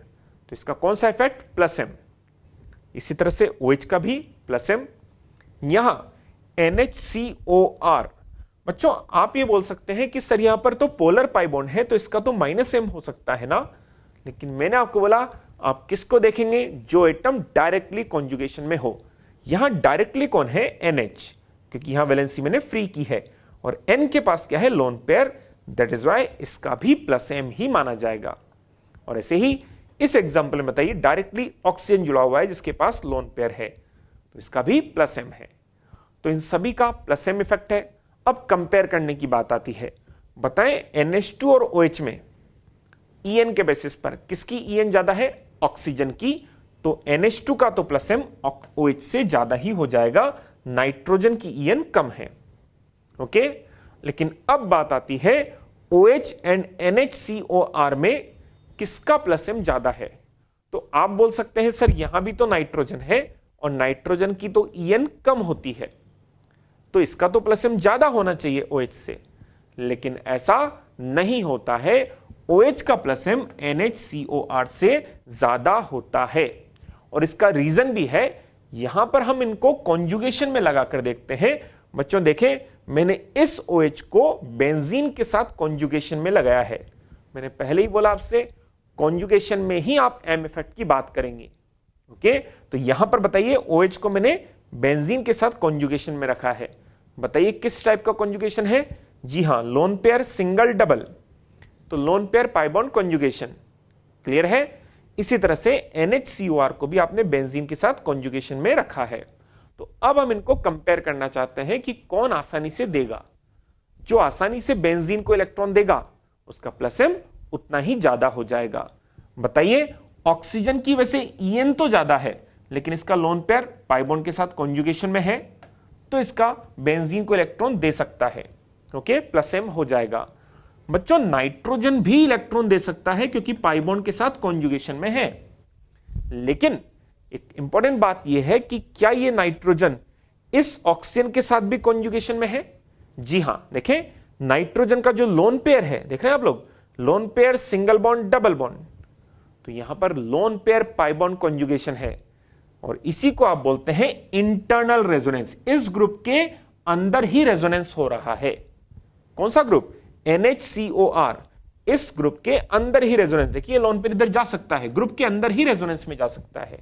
तो इसका कौन सा इफेक्ट? Plus M. इसी तरह से OH का भी प्लस एम। यहां NHCOR, बच्चों आप ये बोल सकते हैं कि सर यहां पर तो पोलर पाई बॉन्ड है तो इसका तो माइनस एम हो सकता है ना, लेकिन मैंने आपको बोला आप किसको देखेंगे? जो एटम डायरेक्टली कॉन्जुगेशन में हो। यहां डायरेक्टली कौन है? NH, क्योंकि यहां वैलेंसी मैंने फ्री की है, और N के पास क्या है? Lone pair. That is why इसका भी प्लस एम ही माना जाएगा। और ऐसे ही इस एग्जांपल में बताइए डायरेक्टली ऑक्सीजन जुड़ा हुआ है जिसके पास लोन पेयर है, तो इसका भी प्लस एम है। तो इन सभी का प्लस एम इफेक्ट है। अब कंपेयर करने की बात आती है, बताएं NH2 और OH में EN के बेसिस पर किसकी EN ज्यादा है? ऑक्सीजन की। तो NH2 का तो प्लस एम OH से ज्यादा ही हो जाएगा, नाइट्रोजन की EN कम है। ओके, लेकिन अब बात आती है OH एंड NHCOR में किसका प्लस एम ज्यादा है? तो आप बोल सकते हैं सर यहां भी तो नाइट्रोजन है और नाइट्रोजन की तो EN कम होती है, तो इसका तो प्लस एम ज्यादा होना चाहिए OH से, लेकिन ऐसा नहीं होता है। OH का प्लस एम NHCOR से ज्यादा होता है, और इसका रीजन भी है। यहां पर हम इनको कॉन्जुगेशन में लगाकर देखते हैं। बच्चों देखें, मैंने इस OH को बेंजीन के साथ कॉन्जुगेशन में लगाया है। मैंने पहले ही बोला आपसे कॉन्जुगेशन में ही आप एम इफेक्ट की बात करेंगे। ओके, तो यहां पर बताइए OH को मैंने बेंजीन के साथ कॉन्जुगेशन में रखा है। बताइए किस टाइप का कॉन्जुगेशन है? जी हां, लोन पेयर सिंगल डबल, तो lone pair pi bond conjugation. Clear है? इसी तरह से NHCOR को भी आपने बेंजीन के साथ कॉन्जुगेशन में रखा है। तो अब हम इनको कंपेयर करना चाहते हैं कि कौन आसानी से देगा। जो आसानी से बेंजीन को इलेक्ट्रॉन देगा उसका प्लस एम उतना ही ज्यादा हो जाएगा। बताइए ऑक्सीजन की वैसे EN तो ज्यादा है, लेकिन इसका लोन पेयर पाई बॉन्ड के साथ कॉन्जुगेशन में है, तो इसका बेंजीन को इलेक्ट्रॉन दे सकता है। ओके, प्लस एम हो जाएगा। बच्चों नाइट्रोजन भी इलेक्ट्रॉन दे सकता है क्योंकि पाई बॉन्ड के साथ कॉन्जुगेशन में है, लेकिन एक इंपॉर्टेंट बात यह है कि क्या ये नाइट्रोजन इस ऑक्सीजन के साथ भी कॉन्जुगेशन में है? जी हां, देखें नाइट्रोजन का जो लोन पेयर है, देख रहे हैं आप लोग, lone pair single bond double bond, तो यहां पर lone pair pi bond conjugation है, और इसी को आप बोलते हैं इंटरनल रेजोनेंस। इस ग्रुप के अंदर ही रेजोनेंस हो रहा है। कौन सा ग्रुप? NHCOR। इस ग्रुप के अंदर ही रेजोनेंस, देखिए लोन पेयर इधर जा सकता है, ग्रुप के अंदर ही रेजोनेंस में जा सकता है,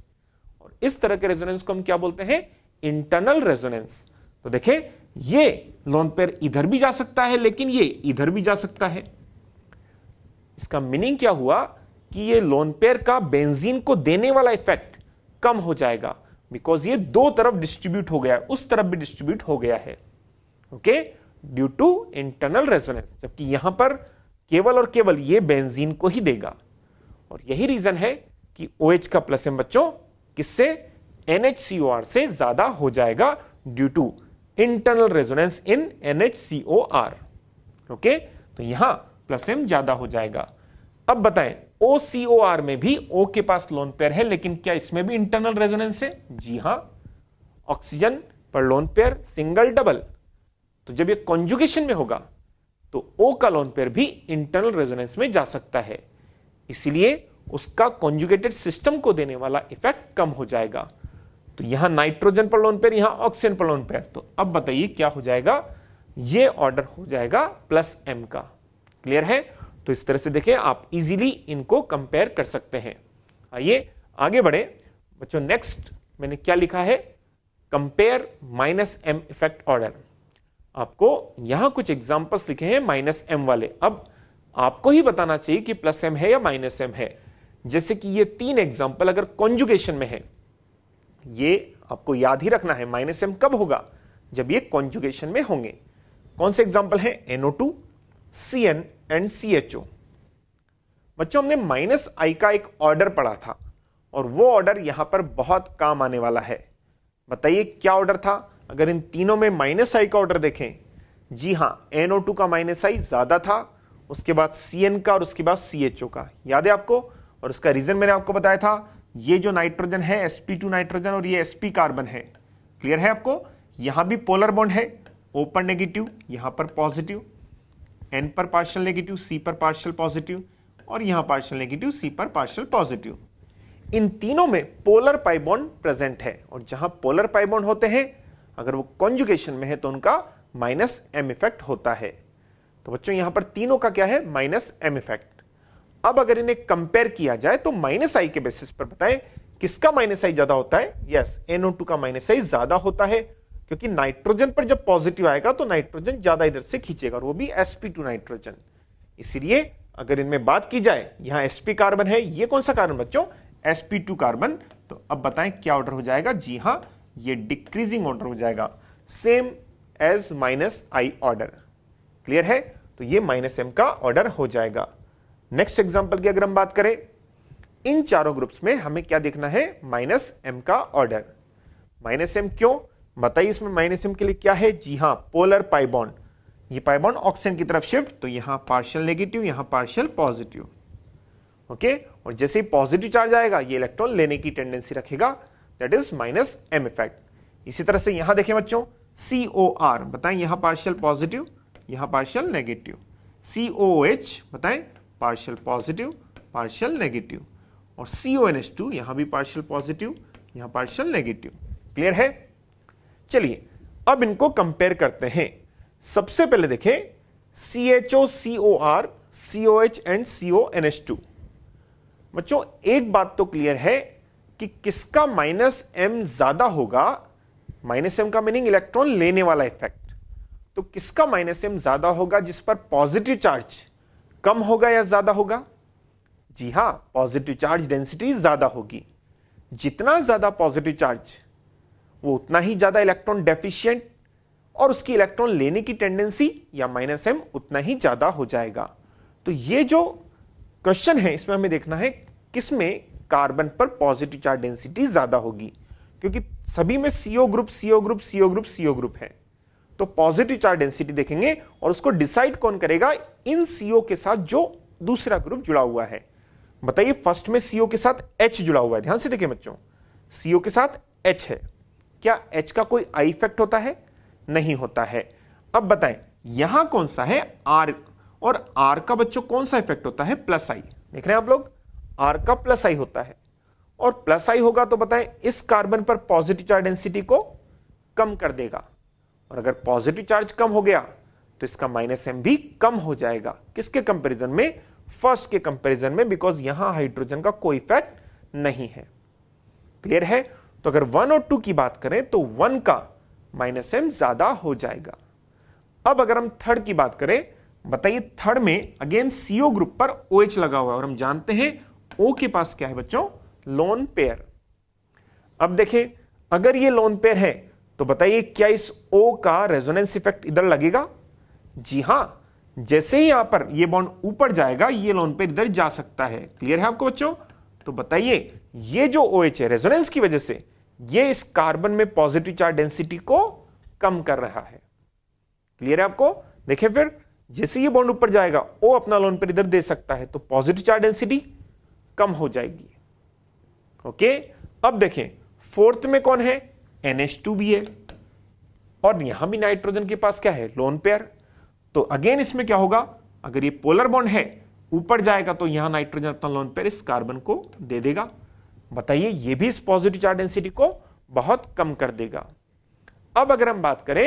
और इस तरह के रेजोनेंस को हम क्या बोलते हैं? Internal resonance. तो देखें ये लोन पेयर इधर भी जा सकता है, लेकिन ये इधर भी जा सकता है। इसका मीनिंग क्या हुआ कि ये लोन पेयर का बेंजीन को देने वाला इफेक्ट कम हो जाएगा, बिकॉज ये दो तरफ डिस्ट्रीब्यूट हो गया, उस तरफ भी डिस्ट्रीब्यूट हो गया है। Okay, due to internal resonance, जबकि यहां पर केवल और केवल ये बेंजीन को ही देगा। और यही रीजन है कि OH का प्लस एम बच्चों किससे? NHCOR से ज्यादा हो जाएगा, due to internal resonance in NHCOR। Okay, तो यहां प्लस एम ज्यादा हो जाएगा। अब बताएं OCOR में भी O के पास लोन पेयर है, लेकिन क्या इसमें भी इंटरनल रेजोनेंस है? जी हां, ऑक्सीजन पर लोन पेयर सिंगल डबल, तो जब ये कॉन्जुगेशन में होगा तो O का लोन पेयर भी इंटरनल रेजोनेंस में जा सकता है, इसलिए उसका कॉन्जुगेटेड सिस्टम को देने वाला इफेक्ट कम हो जाएगा। तो यहां नाइट्रोजन पर लोन पेयर, यहां ऑक्सीजन पर लोन पेयर, तो अब बताइए क्या हो जाएगा, ये ऑर्डर हो जाएगा +m का। क्लियर है? तो इस तरह से देखिए आप इजीली इनको कंपेयर कर सकते हैं। आइए आगे बढ़े बच्चों। नेक्स्ट मैंने क्या लिखा है, कंपेयर -m इफेक्ट ऑर्डर। आपको यहां कुछ एग्जांपल्स लिखे हैं -m वाले। अब आपको ही बताना चाहिए कि +m है या -m है। जैसे कि ये 3 एग्जांपल अगर कॉन्जुगेशन में है, ये आपको याद ही रखना है, -m कब होगा, जब ये कॉन्जुगेशन में होंगे। कौन से एग्जांपल हैं, NO2, CN एंड CHO। बच्चों हमने -I का एक ऑर्डर पढ़ा था और वो ऑर्डर यहां पर बहुत काम आने वाला है। बताइए क्या ऑर्डर था, अगर इन तीनों में -I का ऑर्डर देखें, जी हां NO2 का -I ज्यादा था, उसके बाद CN का और उसके बाद CHO का, याद है आपको। और उसका रीजन मैंने आपको बताया था, ये जो नाइट्रोजन है sp2 नाइट्रोजन और ये sp कार्बन है। क्लियर है आपको? यहां भी पोलर बॉन्ड है, O पर नेगेटिव, यहां पर पॉजिटिव, N पर पार्शियल नेगेटिव, C पर पार्शियल पॉजिटिव और यहां पार्शियल नेगेटिव, C पर पार्शियल पॉजिटिव। इन तीनों में पोलर पाई बॉन्ड प्रेजेंट है और जहां पोलर पाई बॉन्ड होते हैं अगर वो कॉन्जुगेशन में है तो उनका -m इफेक्ट होता है। तो बच्चों यहां पर तीनों का क्या है, -m इफेक्ट। अब अगर इन्हें कंपेयर किया जाए तो -I के बेसिस पर बताएं किसका -I ज्यादा होता है। यस, NO2 का -I ज्यादा होता है, क्योंकि नाइट्रोजन पर जब पॉजिटिव आएगा तो नाइट्रोजन ज्यादा इधर से खींचेगा और वो भी sp2 नाइट्रोजन। इसलिए अगर इनमें बात की जाए, यहां sp कार्बन है, ये कौन सा कार्बन बच्चों, sp2 कार्बन। तो अब बताएं क्या ऑर्डर हो जाएगा, जी हां ये डिक्रीजिंग ऑर्डर हो जाएगा, same as -I order. Clear है? तो ये -m का ऑर्डर हो जाएगा। नेक्स्ट एग्जांपल की अगर हम बात करें, इन चारों ग्रुप्स में हमें क्या देखना है, -m का ऑर्डर। -m क्यों बताइए, इसमें -m के लिए क्या है, जी हां पोलर पाई बॉन्ड। ये पाई बॉन्ड ऑक्सीजन की तरफ शिफ्ट, तो यहां पार्शियल नेगेटिव, यहां पार्शियल पॉजिटिव। ओके, और जैसे ही पॉजिटिव चार्ज आएगा ये इलेक्ट्रॉन लेने की टेंडेंसी रखेगा, दैट इज -m इफेक्ट। इसी तरह से यहां देखें बच्चों, COR बताएं, यहां पार्शियल पॉजिटिव, यहां पार्शियल नेगेटिव। COOH बताएं, पार्शियल पॉजिटिव, पार्शियल नेगेटिव। और CONH2 यहां भी पार्शियल पॉजिटिव, यहां पार्शियल नेगेटिव। क्लियर है? चलिए अब इनको कंपेयर करते हैं। सबसे पहले देखें CHO, COR, COH and CONH2। बच्चों एक बात तो क्लियर है कि किसका -m ज्यादा होगा, -m का मीनिंग इलेक्ट्रॉन लेने वाला इफेक्ट। तो किसका -m ज्यादा होगा, जिस पर पॉजिटिव चार्ज कम होगा या ज्यादा होगा? जी हां, पॉजिटिव चार्ज डेंसिटी ज्यादा होगी। जितना ज्यादा पॉजिटिव चार्ज वो उतना ही ज्यादा इलेक्ट्रॉन डेफिशिएंट और उसकी इलेक्ट्रॉन लेने की टेंडेंसी या -m उतना ही ज्यादा हो जाएगा। तो ये जो क्वेश्चन है इसमें हमें देखना है किसमें कार्बन पर पॉजिटिव चार्ज डेंसिटी ज्यादा होगी, क्योंकि सभी में CO group, CO group, CO group, CO group है। तो पॉजिटिव चार्ज डेंसिटी देखेंगे और उसको डिसाइड कौन करेगा, इन CO के साथ जो दूसरा ग्रुप जुड़ा हुआ है। बताइए फर्स्ट में CO के साथ H जुड़ा हुआ है, ध्यान से देखें बच्चों, CO के साथ H है, क्या H का कोई I इफेक्ट होता है? नहीं होता है। अब बताएं यहां कौन सा है, R, और R का बच्चों कौन सा इफेक्ट होता है, +I। देख रहे हैं आप लोग, R का +I होता है, और +I होगा तो बताएं इस कार्बन पर पॉजिटिव चार्ज डेंसिटी को कम कर देगा, और अगर पॉजिटिव चार्ज कम हो गया तो इसका -m भी कम हो जाएगा। किसके कंपैरिजन में, फर्स्ट के कंपैरिजन में, बिकॉज यहां हाइड्रोजन का कोई इफेक्ट नहीं है। क्लियर है? तो अगर 1 और 2 की बात करें तो 1 का -m ज्यादा हो जाएगा। अब अगर हम थर्ड की बात करें, बताइए थर्ड में अगेन CO ग्रुप पर OH लगा हुआ है और हम जानते हैं O के पास क्या है बच्चों, लोन पेयर। अब देखें अगर ये लोन पेयर है तो बताइए क्या इस O का रेजोनेंस इफेक्ट इधर लगेगा? जी हां, जैसे ही यहां पर ये बॉन्ड ऊपर जाएगा ये लोन पेयर इधर जा सकता है। क्लियर है आपको बच्चों? तो बताइए ये जो OH है रेजोनेंस की वजह से ये इस कार्बन में पॉजिटिव चार्ज डेंसिटी को कम कर रहा है। क्लियर है आपको? देखिए फिर जैसे ये बॉन्ड ऊपर जाएगा O अपना लोन पेयर इधर दे सकता है तो पॉजिटिव चार्ज डेंसिटी कम हो जाएगी। ओके, अब देखें फोर्थ में कौन है, NH2 भी है और यहां भी नाइट्रोजन के पास क्या है, लोन पेयर। तो अगेन इसमें क्या होगा, अगर ये पोलर बॉन्ड है ऊपर जाएगा तो यहां नाइट्रोजन अपना लोन पेयर इस कार्बन को दे देगा। बताइए ये भी इस पॉजिटिव चार्ज डेंसिटी को बहुत कम कर देगा। अब अगर हम बात करें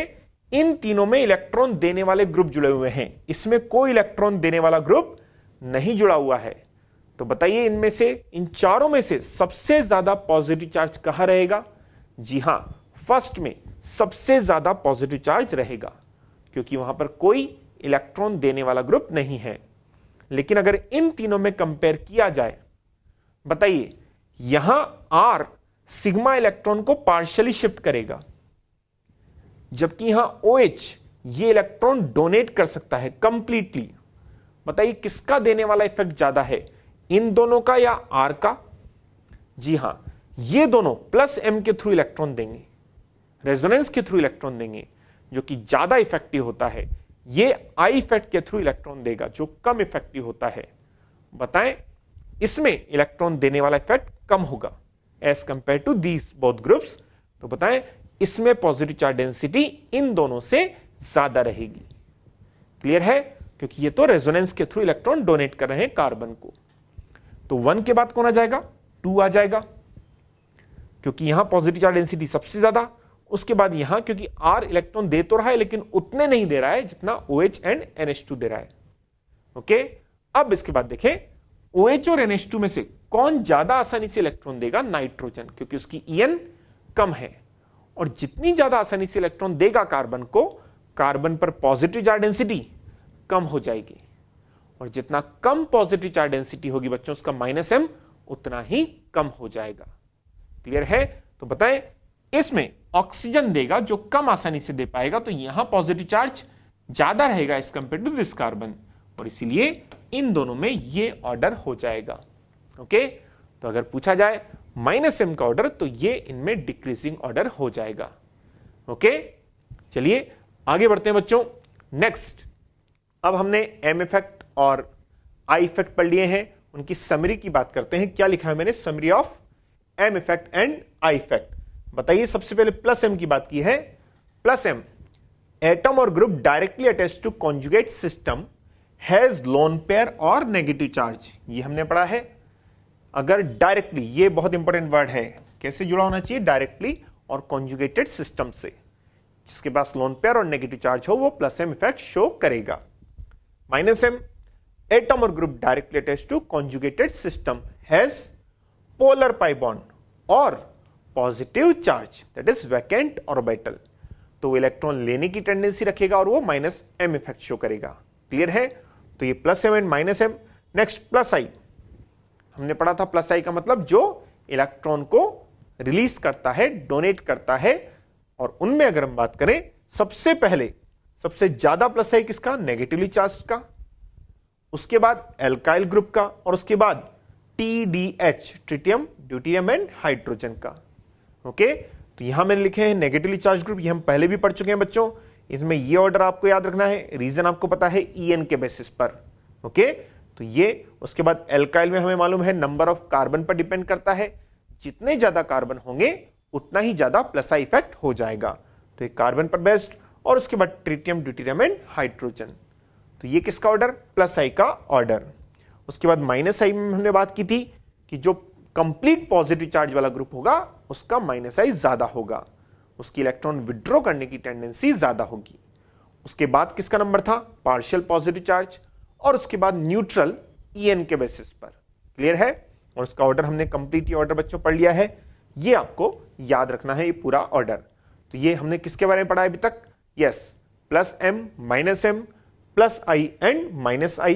इन तीनों में इलेक्ट्रॉन देने वाले ग्रुप जुड़े हुए हैं, इसमें कोई इलेक्ट्रॉन देने वाला ग्रुप नहीं जुड़ा हुआ है, तो बताइए इनमें से, इन चारों में से सबसे ज्यादा पॉजिटिव चार्ज कहां रहेगा? जी हां, फर्स्ट में सबसे ज्यादा पॉजिटिव चार्ज रहेगा, क्योंकि वहां पर कोई इलेक्ट्रॉन देने वाला ग्रुप नहीं है। लेकिन अगर इन तीनों में कंपेयर किया जाए, बताइए यहां R सिग्मा इलेक्ट्रॉन को पार्शियली शिफ्ट करेगा, जबकि यहां OH ये इलेक्ट्रॉन डोनेट कर सकता है कंप्लीटली। बताइए किसका देने वाला इफेक्ट ज्यादा है, इन दोनों का या R का? जी हां, ये दोनों प्लस M के थ्रू इलेक्ट्रॉन देंगे, रेजोनेंस के थ्रू इलेक्ट्रॉन देंगे, जो कि ज्यादा इफेक्टिव होता है। ये I इफेक्ट के थ्रू इलेक्ट्रॉन देगा, जो कम इफेक्टिव होता है। बताएं इसमें इलेक्ट्रॉन देने वाला इफेक्ट कम होगा as compare to these both groups. तो बताएं इसमें पॉजिटिव चार्ज डेंसिटी इन दोनों से ज्यादा रहेगी। क्लियर है? क्योंकि ये तो रेजोनेंस के थ्रू इलेक्ट्रॉन डोनेट कर रहे हैं कार्बन को। तो 1 के बाद कौन आ जाएगा? 2 आ जाएगा, क्योंकि यहां पॉजिटिव चार्ज डेंसिटी सबसे ज्यादा। उसके बाद यहां क्योंकि R इलेक्ट्रॉन दे तो रहा है लेकिन उतने नहीं दे रहा है जितना OH एंड NH2 दे रहा है। ओके, अब इसके बाद देखें OH और NH2 में से कौन ज्यादा आसानी से इलेक्ट्रॉन देगा? नाइट्रोजन, क्योंकि उसकी EN कम है। और जितनी ज्यादा आसानी से इलेक्ट्रॉन देगा कार्बन को, कार्बन पर पॉजिटिव चार्ज डेंसिटी कम हो जाएगी, और जितना कम पॉजिटिव चार्ज डेंसिटी होगी बच्चों उसका -M उतना ही कम हो जाएगा। क्लियर है? तो बताएं इसमें ऑक्सीजन देगा जो कम आसानी से दे पाएगा, तो यहां पॉजिटिव चार्ज ज्यादा रहेगा as compare to this carbon, और इसीलिए इन दोनों में ये ऑर्डर हो जाएगा। ओके, तो अगर पूछा जाए -M का ऑर्डर तो ये इनमें डिक्रीजिंग ऑर्डर हो जाएगा। ओके, चलिए आगे बढ़ते हैं बच्चों। नेक्स्ट, अब हमने M इफेक्ट और I इफेक्ट पढ़ लिए हैं, उनकी समरी की बात करते हैं। क्या लिखा है मैंने? Summary of M effect and I effect. बताइए सबसे पहले +M की बात की है। +M, एटम और group directly attached to conjugate system has lone pair और नेगेटिव चार्ज। ये हमने पढ़ा है। अगर डायरेक्टली, ये बहुत इंपॉर्टेंट वर्ड है, कैसे जुड़ा होना चाहिए? डायरेक्टली और कॉन्जुगेटेड सिस्टम से, जिसके पास लोन पेयर और नेगेटिव चार्ज हो वो +M इफेक्ट शो करेगा। -M, एटम और group directly attached to conjugated system has polar pi bond or positive charge, that is vacant orbital, तो वो इलेक्ट्रॉन लेने की टेंडेंसी रखेगा और वो -M इफेक्ट शो करेगा। क्लियर है? तो ये +M and -M। Next +I, हमने पढ़ा था +I का मतलब जो इलेक्ट्रॉन को रिलीज करता है, डोनेट करता है, और उनमें अगर हम बात करें सबसे पहले सबसे ज्यादा +I किसका? नेगेटिवली चार्ज का, उसके बाद एल्काइल ग्रुप का, और उसके बाद TDH, tritium, deuterium and hydrogen का। ओके, तो यहां मैंने लिखे हैं नेगेटिवली चार्ज ग्रुप, ये हम पहले भी पढ़ चुके हैं बच्चों। इसमें ये ऑर्डर आपको याद रखना है, रीजन आपको पता है, EN के बेसिस पर। ओके, तो ये, उसके बाद एल्काइल में हमें मालूम है नंबर ऑफ कार्बन पर डिपेंड करता है, जितने ज्यादा कार्बन होंगे उतना ही ज्यादा +I इफेक्ट हो जाएगा, तो एक कार्बन पर बेस्ड, और उसके बाद ट्रिटियम, ड्यूटेरियम एंड हाइड्रोजन। तो ये किसका ऑर्डर? +I का ऑर्डर। उसके बाद -I में हमने बात की थी कि जो कंप्लीट पॉजिटिव चार्ज वाला ग्रुप होगा उसका -I ज्यादा होगा, उसकी इलेक्ट्रॉन विड्रॉ करने की टेंडेंसी ज्यादा होगी। उसके बाद किसका नंबर था? पार्शियल पॉजिटिव चार्ज, और उसके बाद न्यूट्रल EN के बेसिस पर। क्लियर है? और उसका ऑर्डर हमने कंप्लीट ऑर्डर बच्चों पढ़ लिया है, ये आपको याद रखना है ये पूरा ऑर्डर। तो ये हमने किसके बारे में पढ़ा है अभी तक? Yes, +M, -M, +I and -I,